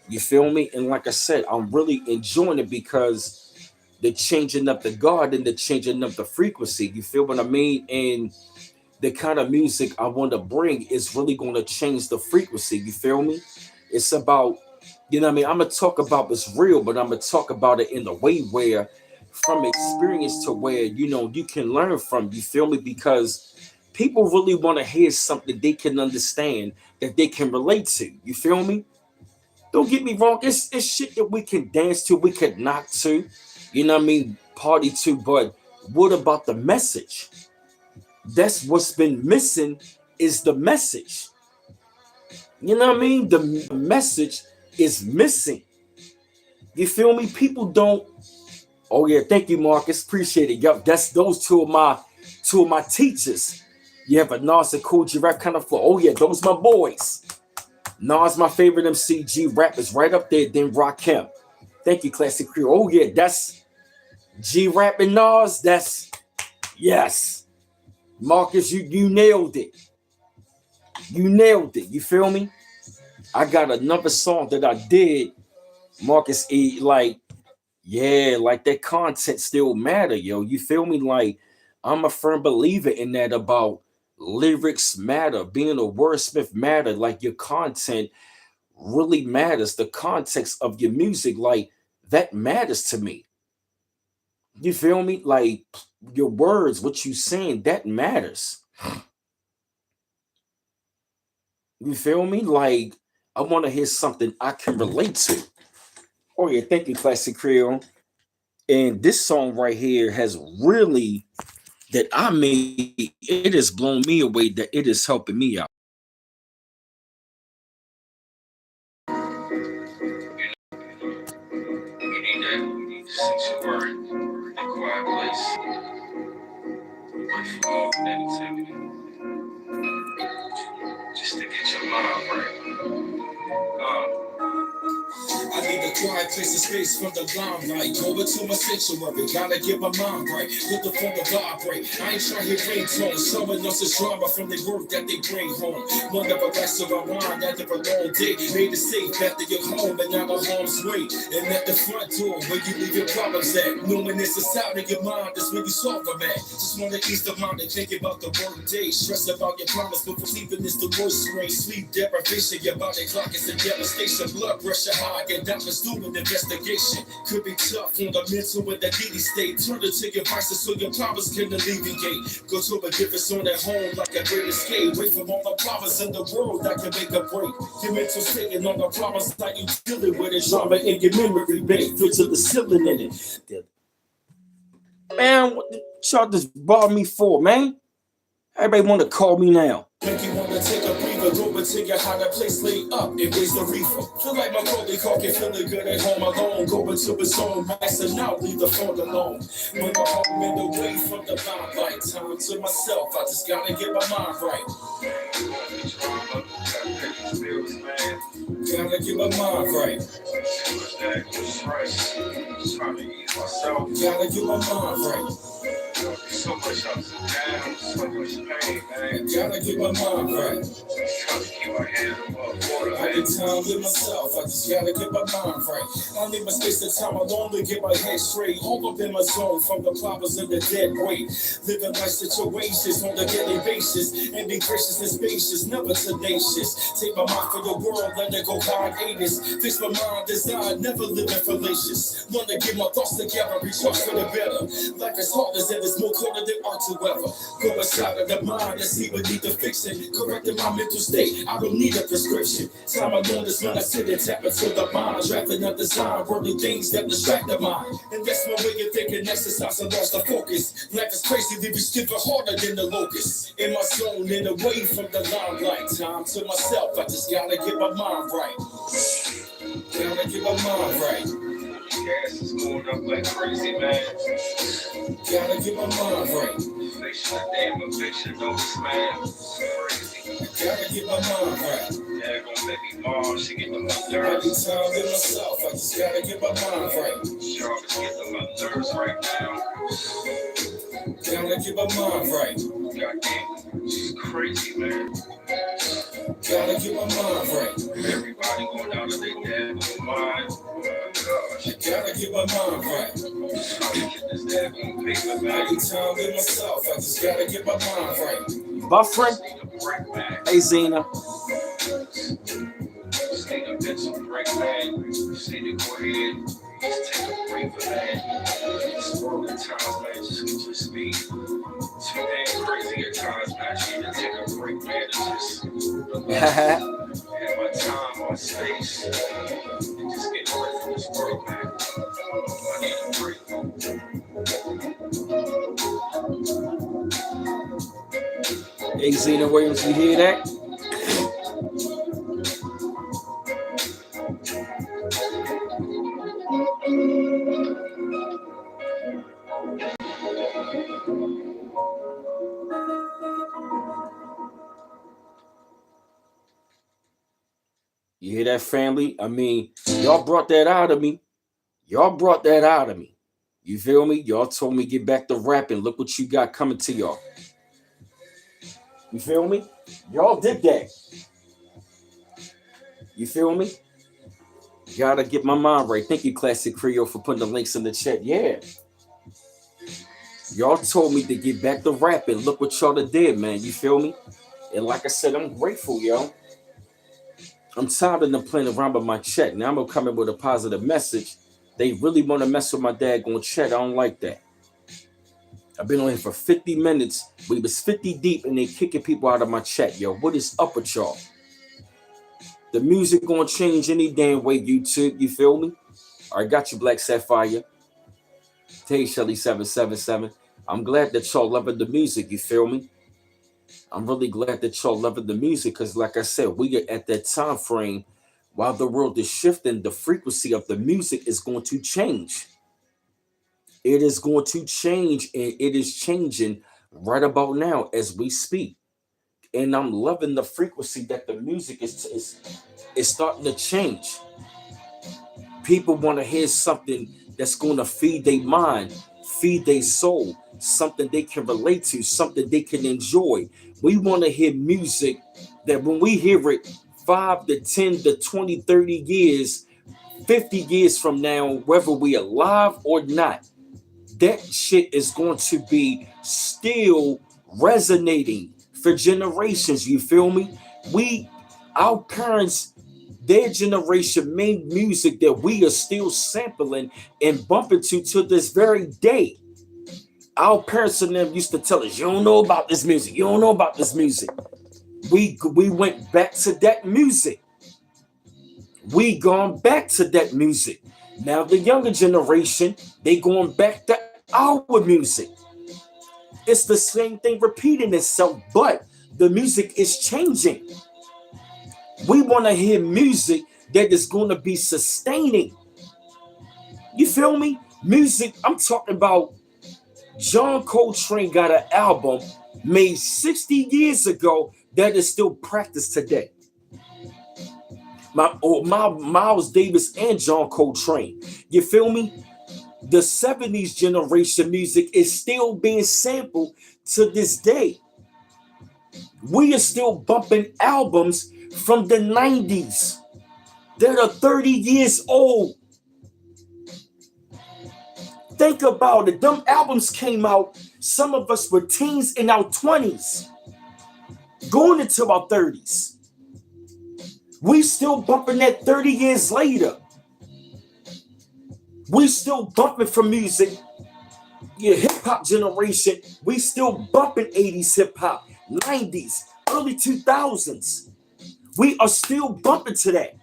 You feel me? And like I said, I'm really enjoying it because the changing up the guard and the changing up the frequency. You feel what I mean? And the kind of music I want to bring is really going to change the frequency. You feel me? It's about, you know what I mean? I'm going to talk about what's real, but I'm going to talk about it in a way where from experience to where, you know, you can learn from. You feel me? Because people really want to hear something they can understand, that they can relate to. You feel me? Don't get me wrong. It's shit that we can dance to, we can knock to, you know what I mean, party to. But what about the message? That's what's been missing is the message. You know what I mean? The message is missing. You feel me? People don't. Oh yeah, thank you, Marcus. Appreciate it. Yup, that's those two of my teachers. You have a Nas and Cool G Rap kind of flow. Oh yeah, those my boys. Nas, my favorite MC. G Rap is right up there. Then Rakim. Thank you, Classic Crew. Oh yeah, that's G Rap and Nas. That's yes, Marcus. You nailed it. You nailed it. You feel me? I got another song that I did, Marcus E. Like, yeah, like that content still matter, yo. You feel me? Like, I'm a firm believer in that about lyrics matter, being a wordsmith matter. Like your content really matters. The context of your music, like that matters to me. You feel me? Like your words, what you saying, that matters. You feel me? Like I want to hear something I can relate to. Oh yeah, thank you, Classic Creole. And this song right here has really that I made, it has blown me away that it is helping me out. You need that sanctuary, that quiet place, away from all negativity, just to get your mind right.
I need a quiet place of space from the limelight. Go into my sanctuary, gotta get my mind right. Let the phone vibrate. I ain't trying to hear ringtones. Someone else's drama from the work that they bring home. One of the rest of our mind after a long day. Made it safe after you're home and out of harm's way. And at the front door where you leave your problems at. Knowing it's a sound in your mind, that's where you solve them at. Just wanna ease the mind and think about the work day. Stress about your promise, but sleeping is the worst way. Sleep deprivation, your body clock is a devastation. Blood pressure high, and doctors doing investigation. Could be tough on the mental and the needy state. Turn it to your vices so your problems can alleviate. Go to a different zone at home like a great escape. Wait from all the problems in the world that can make a break. Your mental sitting on the problems that you dealing with. It's drama in your memory bank. Feel to the ceiling in it.
Man, what the y'all just brought me for, man? Everybody want to call me now.
Make you wanna take a breather, go into your higher place, lay up, embrace the reefer. Feel like my rolling cock and feeling good at home alone. Go into his own maxing out, leave the phone alone. When my home in the way from the limelight, time to myself, I just gotta get my mind right. Gotta get my mind right. Gotta get my mind right.
So much ups and downs, so much pain, man.
Gotta get my mind right.
Trying to keep my head above water,
I need time with myself, I just gotta get my mind right. I need my space and time alone to get my head straight. All up in my zone from the problems and the dead weight. Living life situations on a daily basis. And be gracious and spacious, never tenacious. Take my mind for the world, let it go hiatus. Fix my mind design, never living fallacious. Wanna get my thoughts together, recharge for the better. Life is hard as in the is more colder than art to ever. Go inside of the mind and see beneath the fiction. Correcting my mental state, I don't need a prescription. Time alone is when I sit and tap into the mind. Drafting up design, worldly things that distract the mind. And that's my way of thinking, exercise, I lost the focus. Life is crazy, we be skipping harder than the locust. In my zone, and away from the limelight. Time to myself, I just gotta get my mind right. Gotta get my mind right.
Gas is going up like crazy, man.
Gotta get my mind right.
Inflation, damn eviction notice, man. Crazy.
Gotta get my mind right.
Yeah, gonna make me mom, she get on my
Every
nerves.
time with myself, I just gotta get my mind right.
Sharp is getting on my nerves right now.
Gotta get my mind right.
Goddamn, she's crazy, man.
Gotta get my mind right.
Everybody going out of their damn mind. Oh my gosh.
Gotta get my mind right.
Trying to get this damn paper, man.
Every time with myself, I just gotta get my mind right.
Buffering.
Need a break, man.
Hey, Zena.
Just need a mental break, man. Just need to go ahead. Just take a break for that. This world at times, man, just be too damn crazy at times, man. I just need to take a break, man, and just relax. Have my time, my space, and just get away from this world, man. I need a break.
Hey, Zena Williams, you hear that? You hear that, family? I mean, y'all brought that out of me. Y'all brought that out of me. You feel me? Y'all told me get back to rapping. Look what you got coming to y'all. You feel me? Y'all did that. You feel me? Gotta get my mind right. Thank you, Classic Creole, for putting the links in the chat. Yeah. Y'all told me to get back to rapping. Look what y'all did, man. You feel me? And like I said, I'm grateful, yo. I'm tired of them playing around with my check. Now I'm gonna come in with a positive message. They really want to mess with my daggone check. I don't like that. I've been on here for 50 minutes. We was 50 deep and they kicking people out of my chat, yo. What is up with y'all? The music gonna change any damn way, YouTube. You feel me? All right, got you, Black Sapphire. Hey, Shelly 777. I'm glad that y'all loving the music. You feel me? I'm really glad that y'all loving the music because, like I said, we are at that time frame while the world is shifting. The frequency of the music is going to change. It is going to change, and it is changing right about now as we speak. And I'm loving the frequency that the music is starting to change. People want to hear something that's going to feed their mind, feed their soul, something they can relate to, something they can enjoy. We want to hear music that when we hear it 5 to 10 to 20, 30 years, 50 years from now, whether we are alive or not, that shit is going to be still resonating for generations. You feel me? Our parents, their generation made music that we are still sampling and bumping to this very day. Our parents and them used to tell us, you don't know about this music. You don't know about this music. We went back to that music. We gone back to that music. Now the younger generation, they going back to our music. It's the same thing repeating itself, but the music is changing. We want to hear music that is going to be sustaining. You feel me? Music, I'm talking about John Coltrane got an album made 60 years ago that is still practiced today. Miles Davis and John Coltrane. You feel me? The 70s generation music is still being sampled to this day. We are still bumping albums from the 90s that are 30 years old. Think about it. Them albums came out, some of us were teens in our 20s, going into our 30s. We still bumping that 30 years later. We still bumping for music Your hip hop generation, we still bumping 80s hip hop, 90s, early 2000s. We are still bumping to that.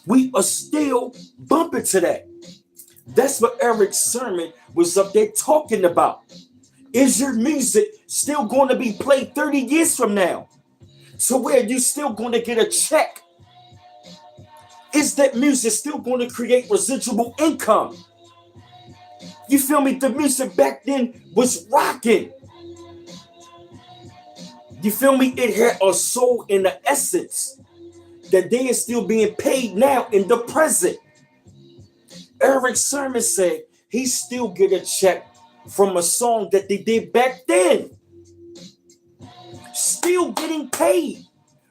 We are still bumping to that. That's what Eric Sermon was up there talking about. Is your music still going to be played 30 years from now? To where you're still going to get a check? Is that music still going to create residual income? You feel me? The music back then was rocking. You feel me? It had a soul in the essence that they are still being paid now in the present. Eric Sermon said he still get a check from a song that they did back then. Still getting paid.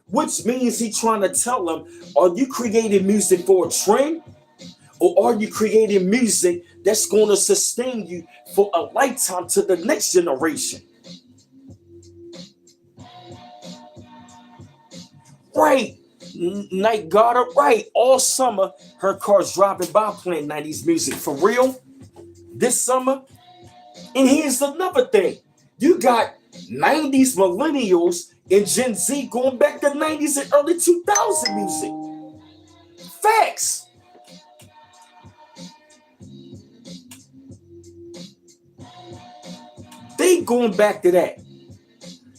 Which means he trying to tell them, are you creating music for a trend? Or are you creating music that's going to sustain you for a lifetime to the next generation? Right. Night got it right. All summer, her car's driving by playing 90s music. For real? This summer? And here's another thing. You got 90s millennials and Gen Z going back to 90s and early 2000 music. Facts. They going back to that.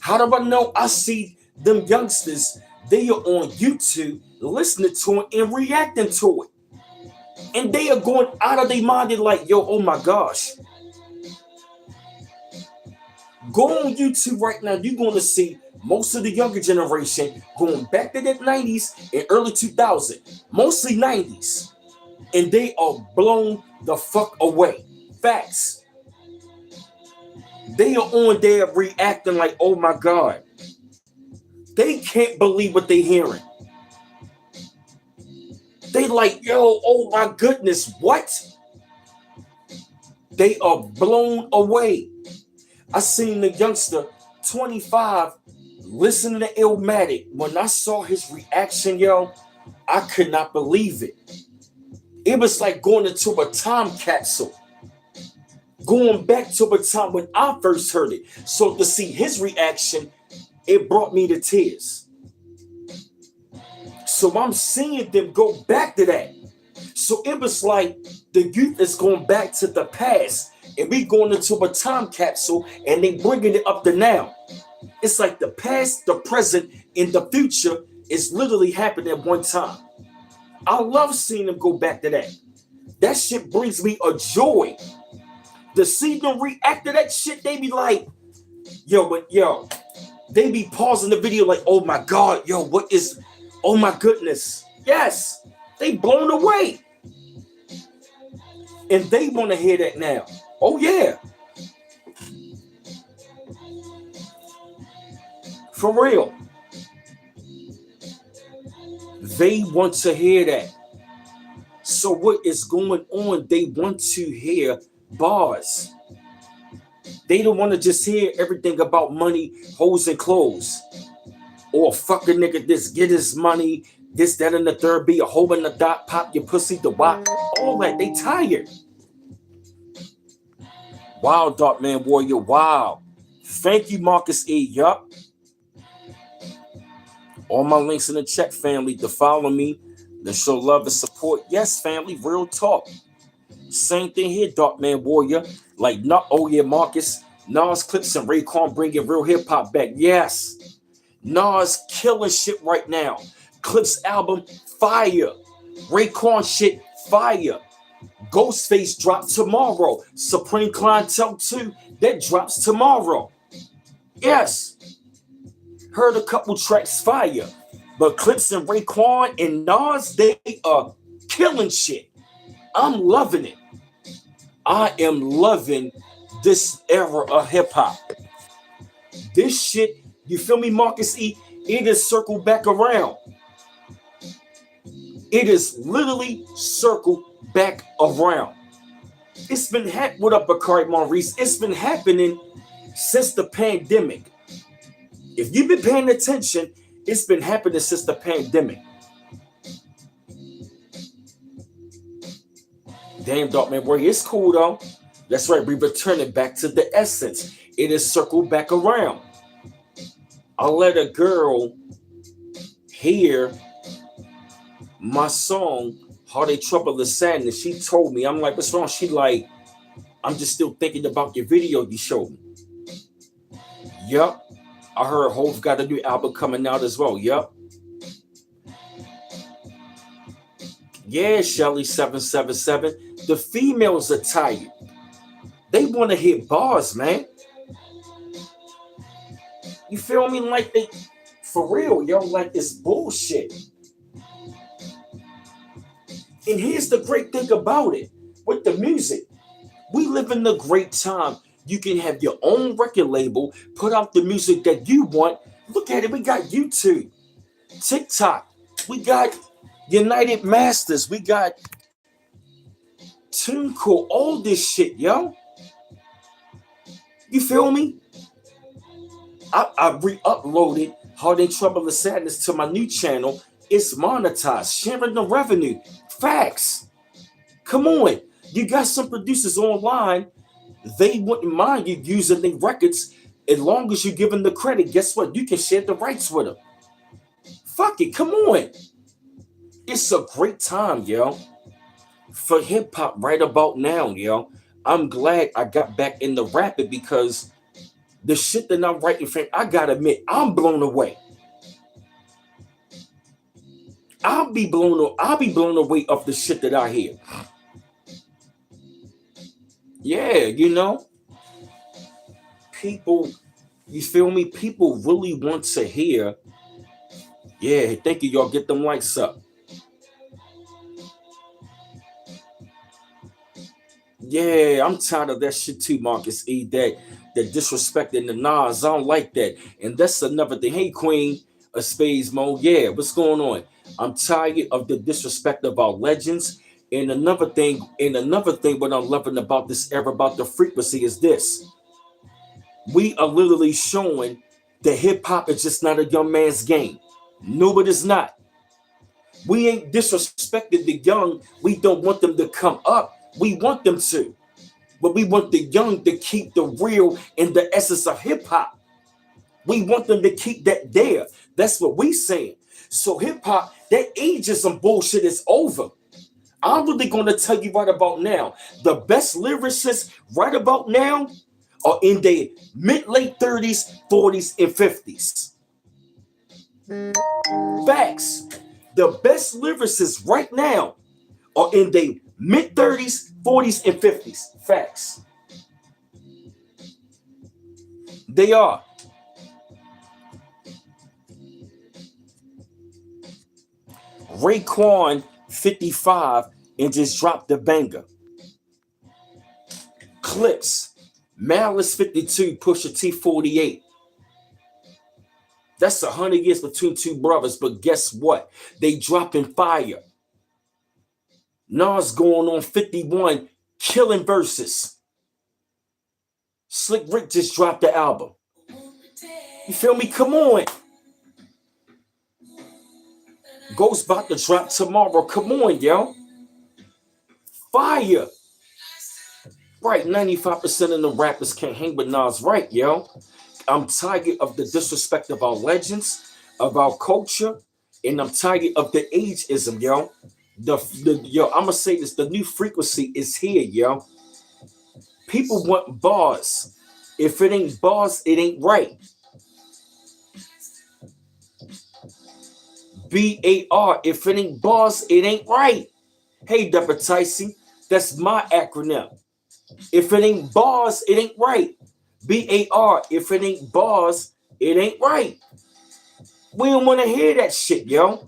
How do I know? I see them youngsters, they are on YouTube listening to it and reacting to it. And they are going out of their mind. They're like, yo, oh my gosh. Go on YouTube right now. You're going to see most of the younger generation going back to the 90s and early 2000s. Mostly 90s. And they are blown the fuck away. Facts. They are on there reacting like, oh my God. They can't believe what they're hearing. They like, yo, oh my goodness, what? They are blown away. I seen the youngster, 25, listening to Illmatic. When I saw his reaction, yo, I could not believe it. It was like going into a time capsule. Going back to a time when I first heard it. So to see his reaction, it brought me to tears. So I'm seeing them go back to that. So it was like the youth is going back to the past and we going into a time capsule and they bringing it up to now. It's like the past, the present, and the future is literally happening at one time. I love seeing them go back to that. That shit brings me a joy. To see them react to that shit, they be like, yo, they be pausing the video like, oh my God, yo, what is, oh my goodness. Yes, they blown away. And they want to hear that now. Oh yeah. For real. They want to hear that. So what is going on? They want to hear bars. They don't want to just hear everything about money, hoes, and clothes. Or fuck a nigga this, get his money, this, that, and the third, be a hoe in the dot, pop your pussy, the wop. All that. They tired. Wow, Dark Man Warrior. Wow. Thank you, Marcus E. Yup. All my links in the chat, family, to follow me, to show love and support. Yes, family, real talk. Same thing here, Dark Man Warrior. Like, not, oh yeah, Marcus. Nas, Clips, and Raekwon bringing real hip hop back. Yes. Nas killing shit right now. Clips album, fire. Raekwon shit, fire. Ghostface dropped tomorrow. Supreme Clientele 2, that drops tomorrow. Yes. Heard a couple tracks, fire. But Clips and Raekwon and Nas, they are killing shit. I'm loving it. I am loving this era of hip hop. This shit, you feel me, Marcus E? It is circled back around. It is literally circled back around. It's been happening. What up, Bakari Maurice? It's been happening since the pandemic. If you've been paying attention, it's been happening since the pandemic. Damn, Dark Man Warrior, it's cool though. That's right. We return it back to the essence. It is circled back around. I let a girl hear my song, Heartache, Trouble, and Sadness. She told me, I'm like, what's wrong? She like, I'm just still thinking about your video you showed me. Yup. I heard Hove got a new album coming out as well. Yup. Yeah, Shelly 777. The females are tired. They want to hit bars, man. You feel me? Like they, for real, yo, like it's bullshit. And here's the great thing about it with the music. We live in a great time. You can have your own record label, put out the music that you want. Look at it. We got YouTube, TikTok. We got United Masters. We got TuneCore. All this shit, yo. You feel me? I re-uploaded Heartache, Trouble, and Sadness to my new channel. It's monetized. Sharing the revenue. Facts. Come on. You got some producers online. They wouldn't mind you using their records as long as you give them the credit. Guess what? You can share the rights with them. Fuck it. Come on. It's a great time, yo. For hip-hop right about now, yo. I'm glad I got back into rapping because the shit that I'm writing, I gotta admit, I'm blown away. I'll be blown away of the shit that I hear. Yeah, you know, people, you feel me? People really want to hear. Yeah, thank you, y'all. Get them lights up. Yeah, I'm tired of that shit too, Marcus E. That disrespecting the Nas. I don't like that. And that's another thing. Hey, Queen of Spades Mode. Yeah, what's going on? I'm tired of the disrespect of our legends. And another thing, what I'm loving about this era, about the frequency is this. We are literally showing that hip hop is just not a young man's game. No, it is not. We ain't disrespected the young. We don't want them to come up. We want them to. But we want the young to keep the real and the essence of hip hop. We want them to keep that there. That's what we saying. So hip hop, that ageism bullshit is over. I'm really going to tell you right about now. The best lyricists right about now are in their mid-late 30s, 40s, and 50s. Facts. The best lyricists right now are in their mid-30s, 40s, and 50s. Facts. They are. Raekwon 55 and just dropped the banger. Clips. Malice 52, Pusha T 48. That's 100 years between two brothers, but guess what? They dropping fire. Nas going on 51, killing verses. Slick Rick just dropped the album. You feel me? Come on. Ghost about to drop tomorrow. Come on, yo. Fire. Right, 95% of the rappers can't hang with Nas, right, yo. I'm tired of the disrespect of our legends, of our culture, and I'm tired of the ageism, yo. Yo, I'm gonna say this: the new frequency is here, yo. People want bars. If it ain't bars, it ain't right. BAR. If it ain't bars, it ain't right. Hey, Deborah Tyson, that's my acronym. If it ain't bars, it ain't right. BAR. If it ain't bars, it ain't right. We don't want to hear that shit, yo.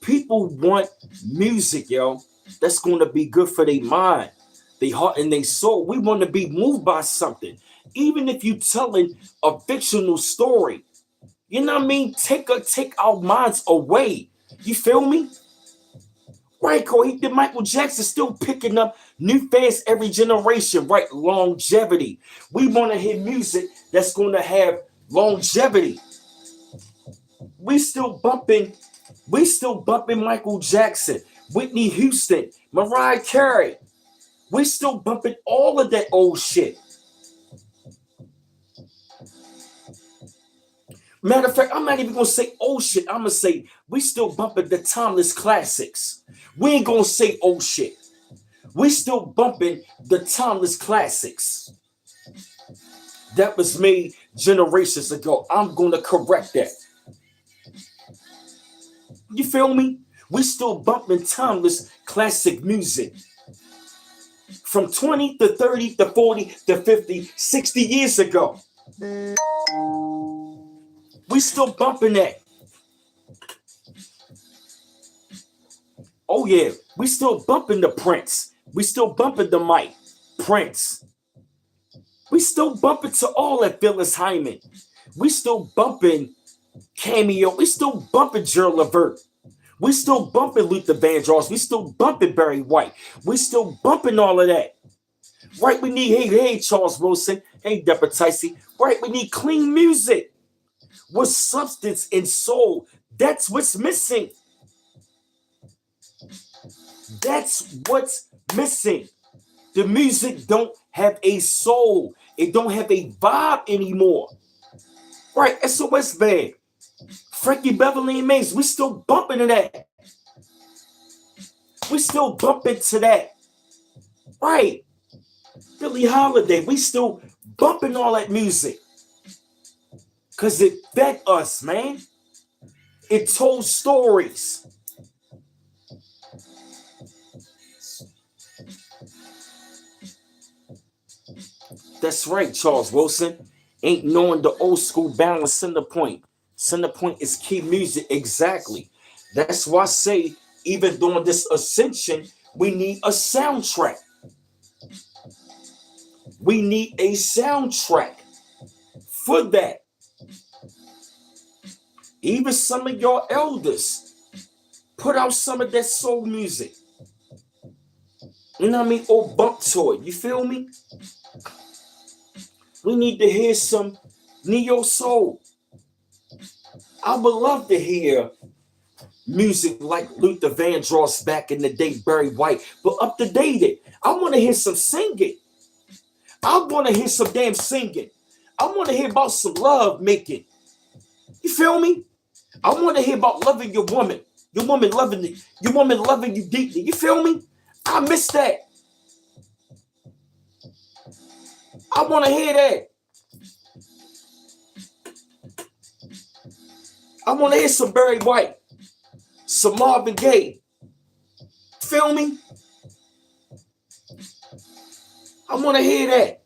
People want music, yo, that's going to be good for their mind, their heart, and their soul. We want to be moved by something. Even if you telling a fictional story, you know what I mean? Take our minds away. You feel me? Right, Corey? The Michael Jackson still picking up new fans every generation, right? Longevity. We want to hear music that's going to have longevity. We still bumping Michael Jackson, Whitney Houston, Mariah Carey. We still bumping all of that old shit. Matter of fact, I'm not even gonna say old shit. I'm gonna say we still bumping the timeless classics. We ain't gonna say old shit. We still bumping the timeless classics that was made generations ago. I'm gonna correct that. You feel me? We still bumping timeless classic music from 20 to 30 to 40 to 50, 60 years ago. We still bumping that. Oh yeah, we still bumping the Prince. We still bumping the Mike Prince. We still bumping to all that Phyllis Hyman. We still bumping Cameo. We still bumping Gerald Levert. We still bumping Luther Vandross. We still bumping Barry White. We still bumping all of that. Right, we need, hey, Charles Wilson. Hey, Deborah Ticey. Right, we need clean music with substance and soul. That's what's missing. That's what's missing. The music don't have a soul. It don't have a vibe anymore. Right, SOS Band. Frankie Beverly and Maze, we still bumping to that. We still bumping to that. Right. Billie Holiday, we still bumping all that music. Because it fed us, man. It told stories. That's right, Charles Wilson. Ain't knowing the old school balance center point. Center point is key music. Exactly. That's why I say, even during this ascension, we need a soundtrack. We need a soundtrack for that. Even some of your elders put out some of that soul music. You know what I mean? Or bump to it. You feel me? We need to hear some neo soul. I would love to hear music like Luther Vandross back in the day, Barry White, but up to date. I want to hear some singing. I want to hear some damn singing. I want to hear about some love making. You feel me? I want to hear about loving your woman loving you, your woman loving you deeply. You feel me? I miss that. I want to hear that. I want to hear some Barry White, some Marvin Gaye. Feel me? I want to hear that.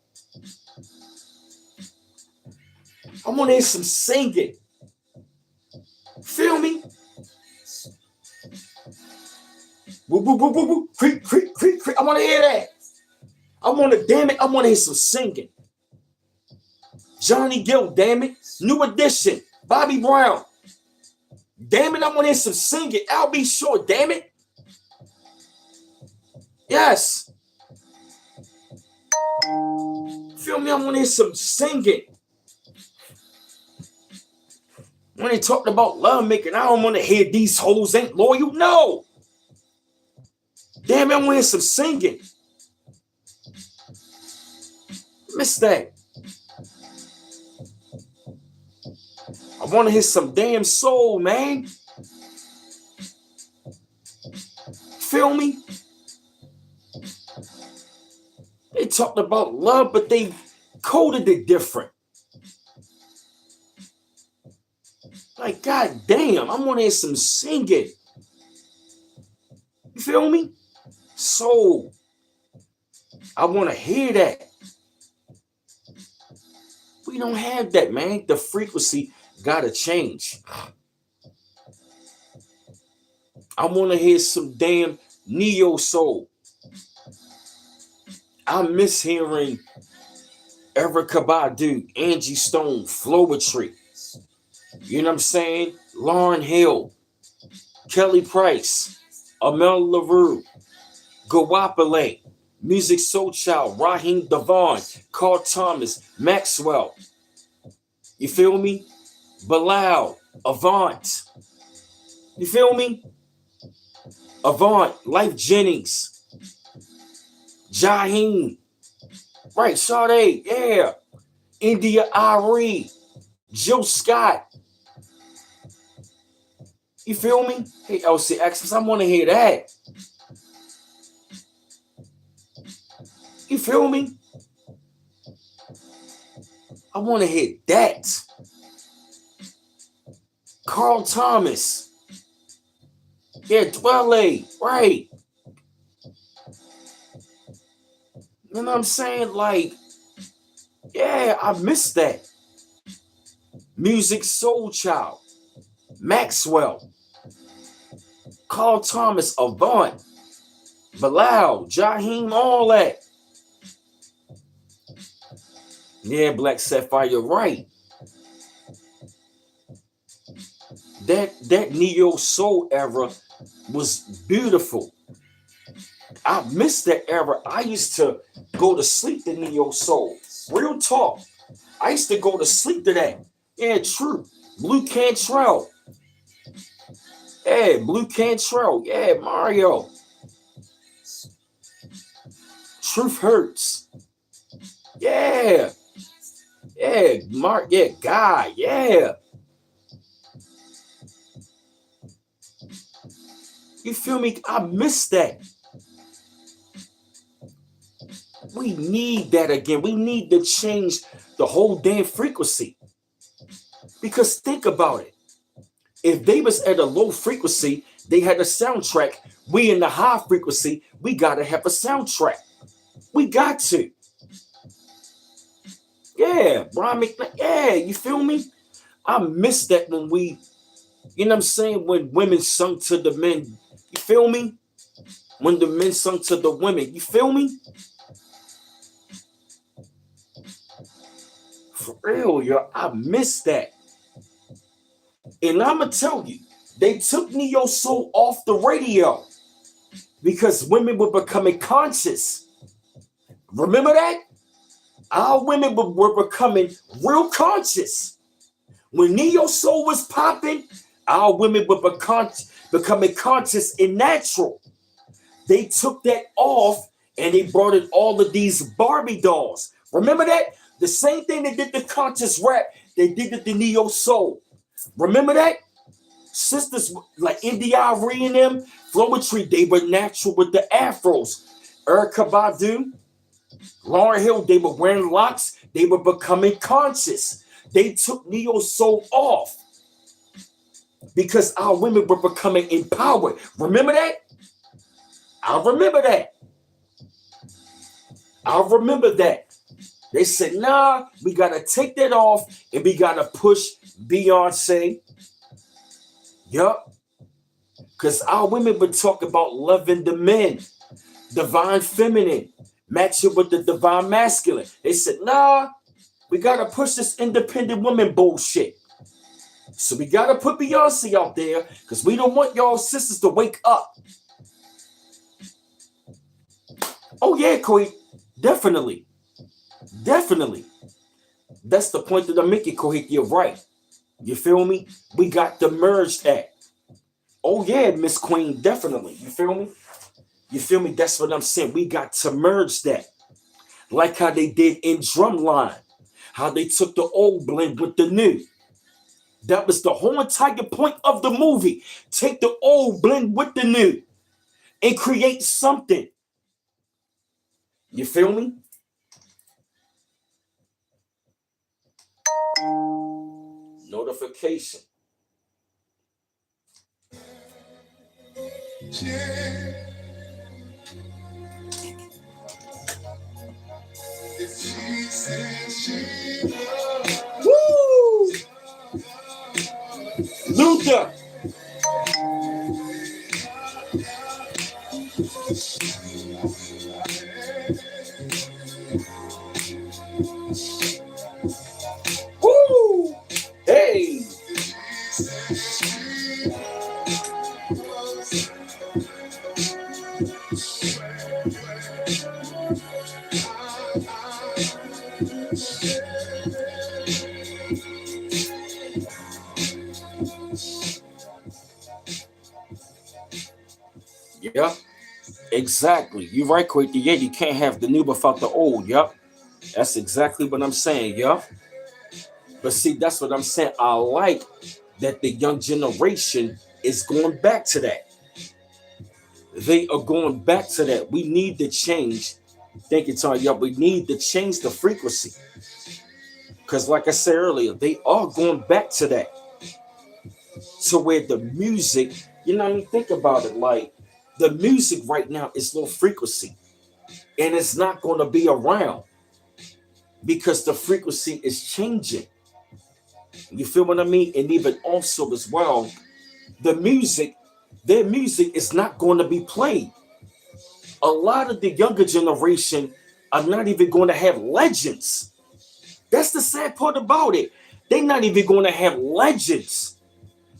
I want to hear some singing. Feel me? Woo, woo, woo, woo, woo. Creak, creak, creak, creak. I want to hear that. I want to hear some singing. Johnny Gill, damn it. New Edition. Bobby Brown. Damn it, I want to hear some singing. I'll be sure, damn it. Yes. Feel me? I want to hear some singing. When they talked about love making, I don't want to hear these hoes ain't loyal. No. Damn it, I want to hear some singing. Miss that. I want to hear some damn soul, man. Feel me? They talked about love, but they coded it different. Like, god damn, I want to hear some singing. You feel me? Soul. I want to hear that. We don't have that, man. The frequency gotta change. I want to hear some damn neo soul. I miss hearing Erykah Badu, Angie Stone, Flowetry. You know what I'm saying? Lauryn Hill, Kelly Price, Amel LaRue, Gawapale, Music Soul Child, Raheem Devon, Carl Thomas, Maxwell. You feel me? Bilal, Avant. You feel me? Avant, Life Jennings. Jaheim, right? Sade, yeah. India Ari, Jill Scott. You feel me? Hey, LCX, I want to hear that. You feel me? I want to hear that. Carl Thomas. Yeah, Dwelle, right. You know what I'm saying? Like, yeah, I missed that. Music Soul Child. Maxwell. Carl Thomas, Avant. Bilal, Jaheim, all that. Yeah, Black Sapphire, right. That neo soul era was beautiful. I missed that era. I used to go to sleep to neo soul. Real talk. I used to go to sleep to that. Yeah, true. Blue Cantrell. Yeah, Blue Cantrell. Yeah, Mario. Truth Hurts. Yeah. Yeah, Mark. Yeah, Guy. Yeah. You feel me? I missed that. We need that again. We need to change the whole damn frequency. Because think about it. If they was at a low frequency, they had a soundtrack. We in the high frequency, we gotta have a soundtrack. We got to. Yeah, Brian McKnight. Yeah, you feel me? I miss that when we, you know what I'm saying? When women sung to the men. You feel me? When the men sung to the women. You feel me? For real, yo. I miss that. And I'ma tell you, they took neo soul off the radio because women were becoming conscious. Remember that? Our women were becoming real conscious. When neo soul was popping, our women were becoming conscious and natural. They took that off and they brought in all of these Barbie dolls. Remember that? The same thing they did the conscious rap, they did it the neo soul. Remember that? Sisters like India Arie and them, Floetry, they were natural with the afros. Erykah Badu, Lauryn Hill, they were wearing locks. They were becoming conscious. They took neo soul off because our women were becoming empowered. Remember that? I remember that. I remember that. They said, nah, we got to take that off and we got to push Beyonce. Yup. Because our women would talk about loving the men, divine feminine, matching with the divine masculine. They said, nah, we got to push this independent woman bullshit. So we got to put Beyonce out there because we don't want y'all sisters to wake up. Oh, yeah, Koi. Definitely. Definitely. That's the point that I'm making, Kohik. You're right. You feel me? We got to merge that. Oh, yeah, Miss Queen. Definitely. You feel me? You feel me? That's what I'm saying. We got to merge that. Like how they did in Drumline. How they took the old blend with the new. That was the whole entire point of the movie. Take the old blend with the new and create something. You feel me? Notification. Woo! Luther. Woo! Hey! Exactly. You're right, Quake. Yeah, you can't have the new without the old. Yup. That's exactly what I'm saying. Yup. But see, that's what I'm saying. I like that the young generation is going back to that. They are going back to that. We need to change. Thank you, Tony. Yup. We need to change the frequency. Because, like I said earlier, they are going back to that. To where the music, you know, what I mean, think about it. Like, the music right now is low frequency. And it's not going to be around because the frequency is changing. You feel what I mean? And even also as well, the music, their music is not going to be played. A lot of the younger generation are not even going to have legends. That's the sad part about it. They're not even going to have legends.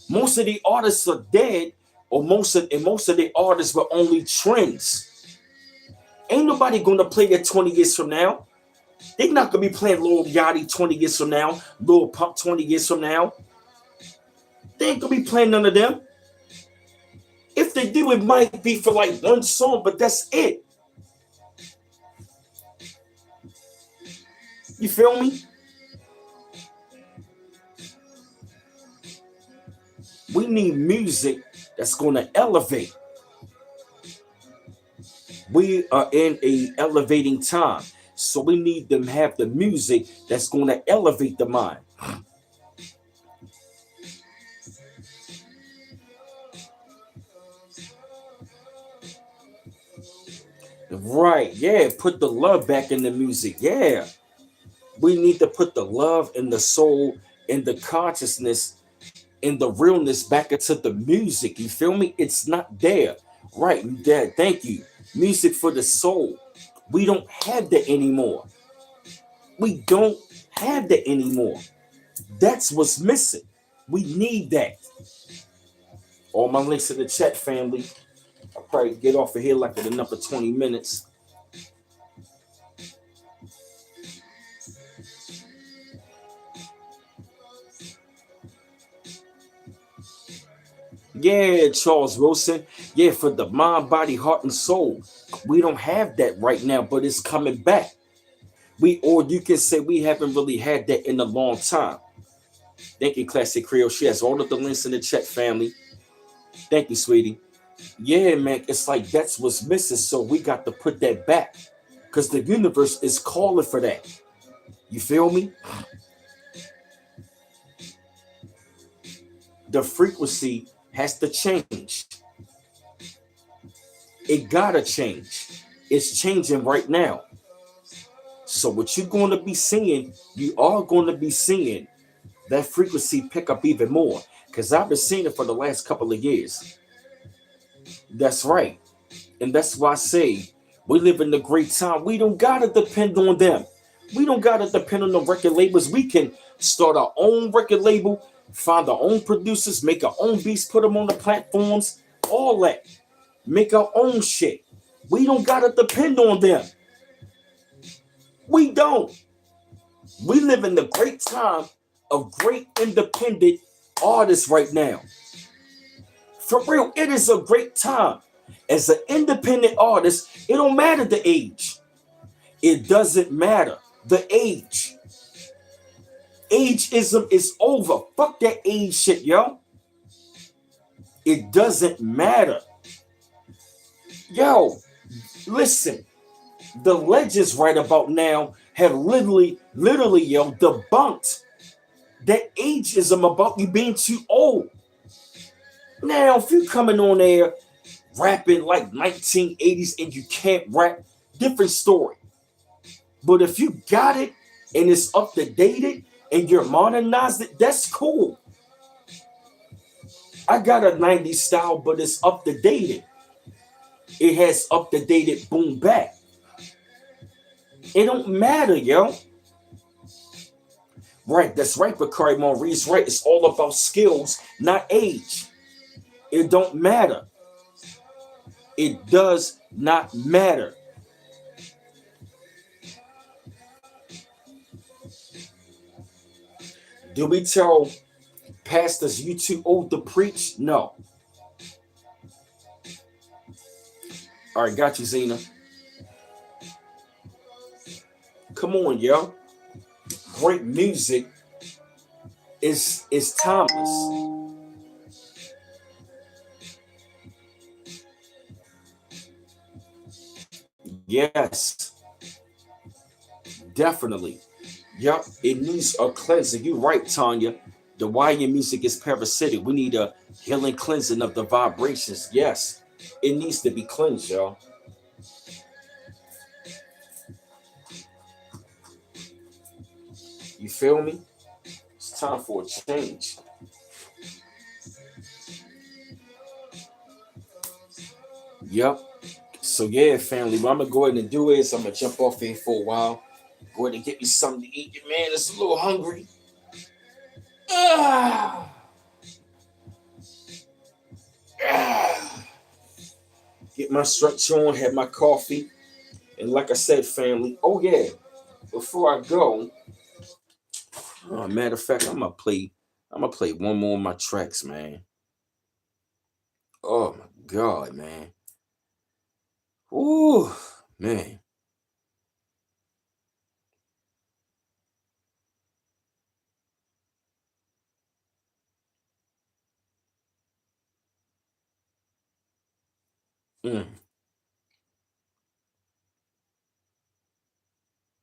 Most of the artists are dead, or most of the artists were only trends. Ain't nobody going to play that 20 years from now. They're not going to be playing Lil Yachty 20 years from now, Lil Pump 20 years from now. They ain't going to be playing none of them. If they do, it might be for like one song, but that's it. You feel me? We need music that's going to elevate. We are in a elevating time. So we need to have the music that's going to elevate the mind. Right, yeah, put the love back in the music. Yeah. We need to put the love and the soul and the consciousness and the realness back into the music. You feel me? It's not there. Right, Dad, thank you. Music for the soul. We don't have that anymore. We don't have that anymore. That's what's missing. We need that. All my links in the chat, family. I'll probably get off of here like in another 20 minutes. Yeah, Charles Wilson. Yeah, for the mind, body, heart, and soul. We don't have that right now, but it's coming back. Or you can say we haven't really had that in a long time. Thank you, Classic Creole. She has all of the links in the chat, family. Thank you, sweetie. Yeah, man, it's like that's what's missing. So we got to put that back because the universe is calling for that. You feel me? The frequency has to change. It gotta change. It's changing right now. So what you're going to be seeing, you are going to be seeing that frequency pick up even more. Because I've been seeing it for the last couple of years. That's right. And that's why I say we live in a great time. We don't gotta depend on them. We don't gotta depend on the record labels. We can start our own record label, find our own producers, make our own beats, put them on the platforms, all that. Make our own shit. We don't gotta depend on them. We don't. We live in the great time of great independent artists right now. For real, it is a great time. As an independent artist, it don't matter the age. It doesn't matter the age. Ageism is over. Fuck that age shit, yo. It doesn't matter. Yo, listen. The legends right about now have literally, yo, debunked that ageism about you being too old. Now, if you're coming on there rapping like 1980s and you can't rap, different story. But if you got it and it's up to date and you're modernized it, that's cool. I got a 90s style, but it's up to date. It has up to date boom back. It don't matter, yo. Right, that's right, Bakari Maurice, right. It's all about skills, not age. It don't matter. It does not matter. Do we tell pastors you too old to preach? No. All right, got you, Zena. Come on, yo. Great music is timeless. Yes, definitely. Yup, it needs a cleansing. You're right, Tanya. The Hawaiian music is parasitic. We need a healing cleansing of the vibrations. Yes, it needs to be cleansed, y'all. You feel me? It's time for a change. Yep. So yeah, family, what I'm gonna go ahead and do is I'm gonna jump off here for a while. Go ahead and get me something to eat. Man, it's a little hungry. Ah. Ah. Get my stretch on, have my coffee. And like I said, family, oh yeah, before I go, matter of fact, I'm gonna play one more of my tracks, man. Oh my god, man. Ooh, man. Mm.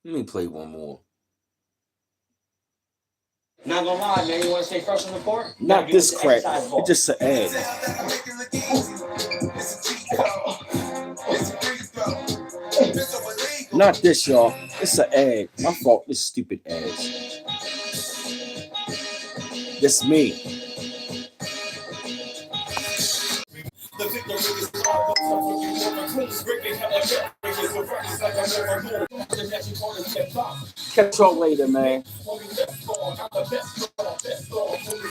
Let me play one more.
Not gonna lie, man, you wanna stay fresh on the court?
Not this crap. It's just an ad. Not this, y'all. It's an ad. My fault. This stupid ads. That's me. Catch y'all later, man.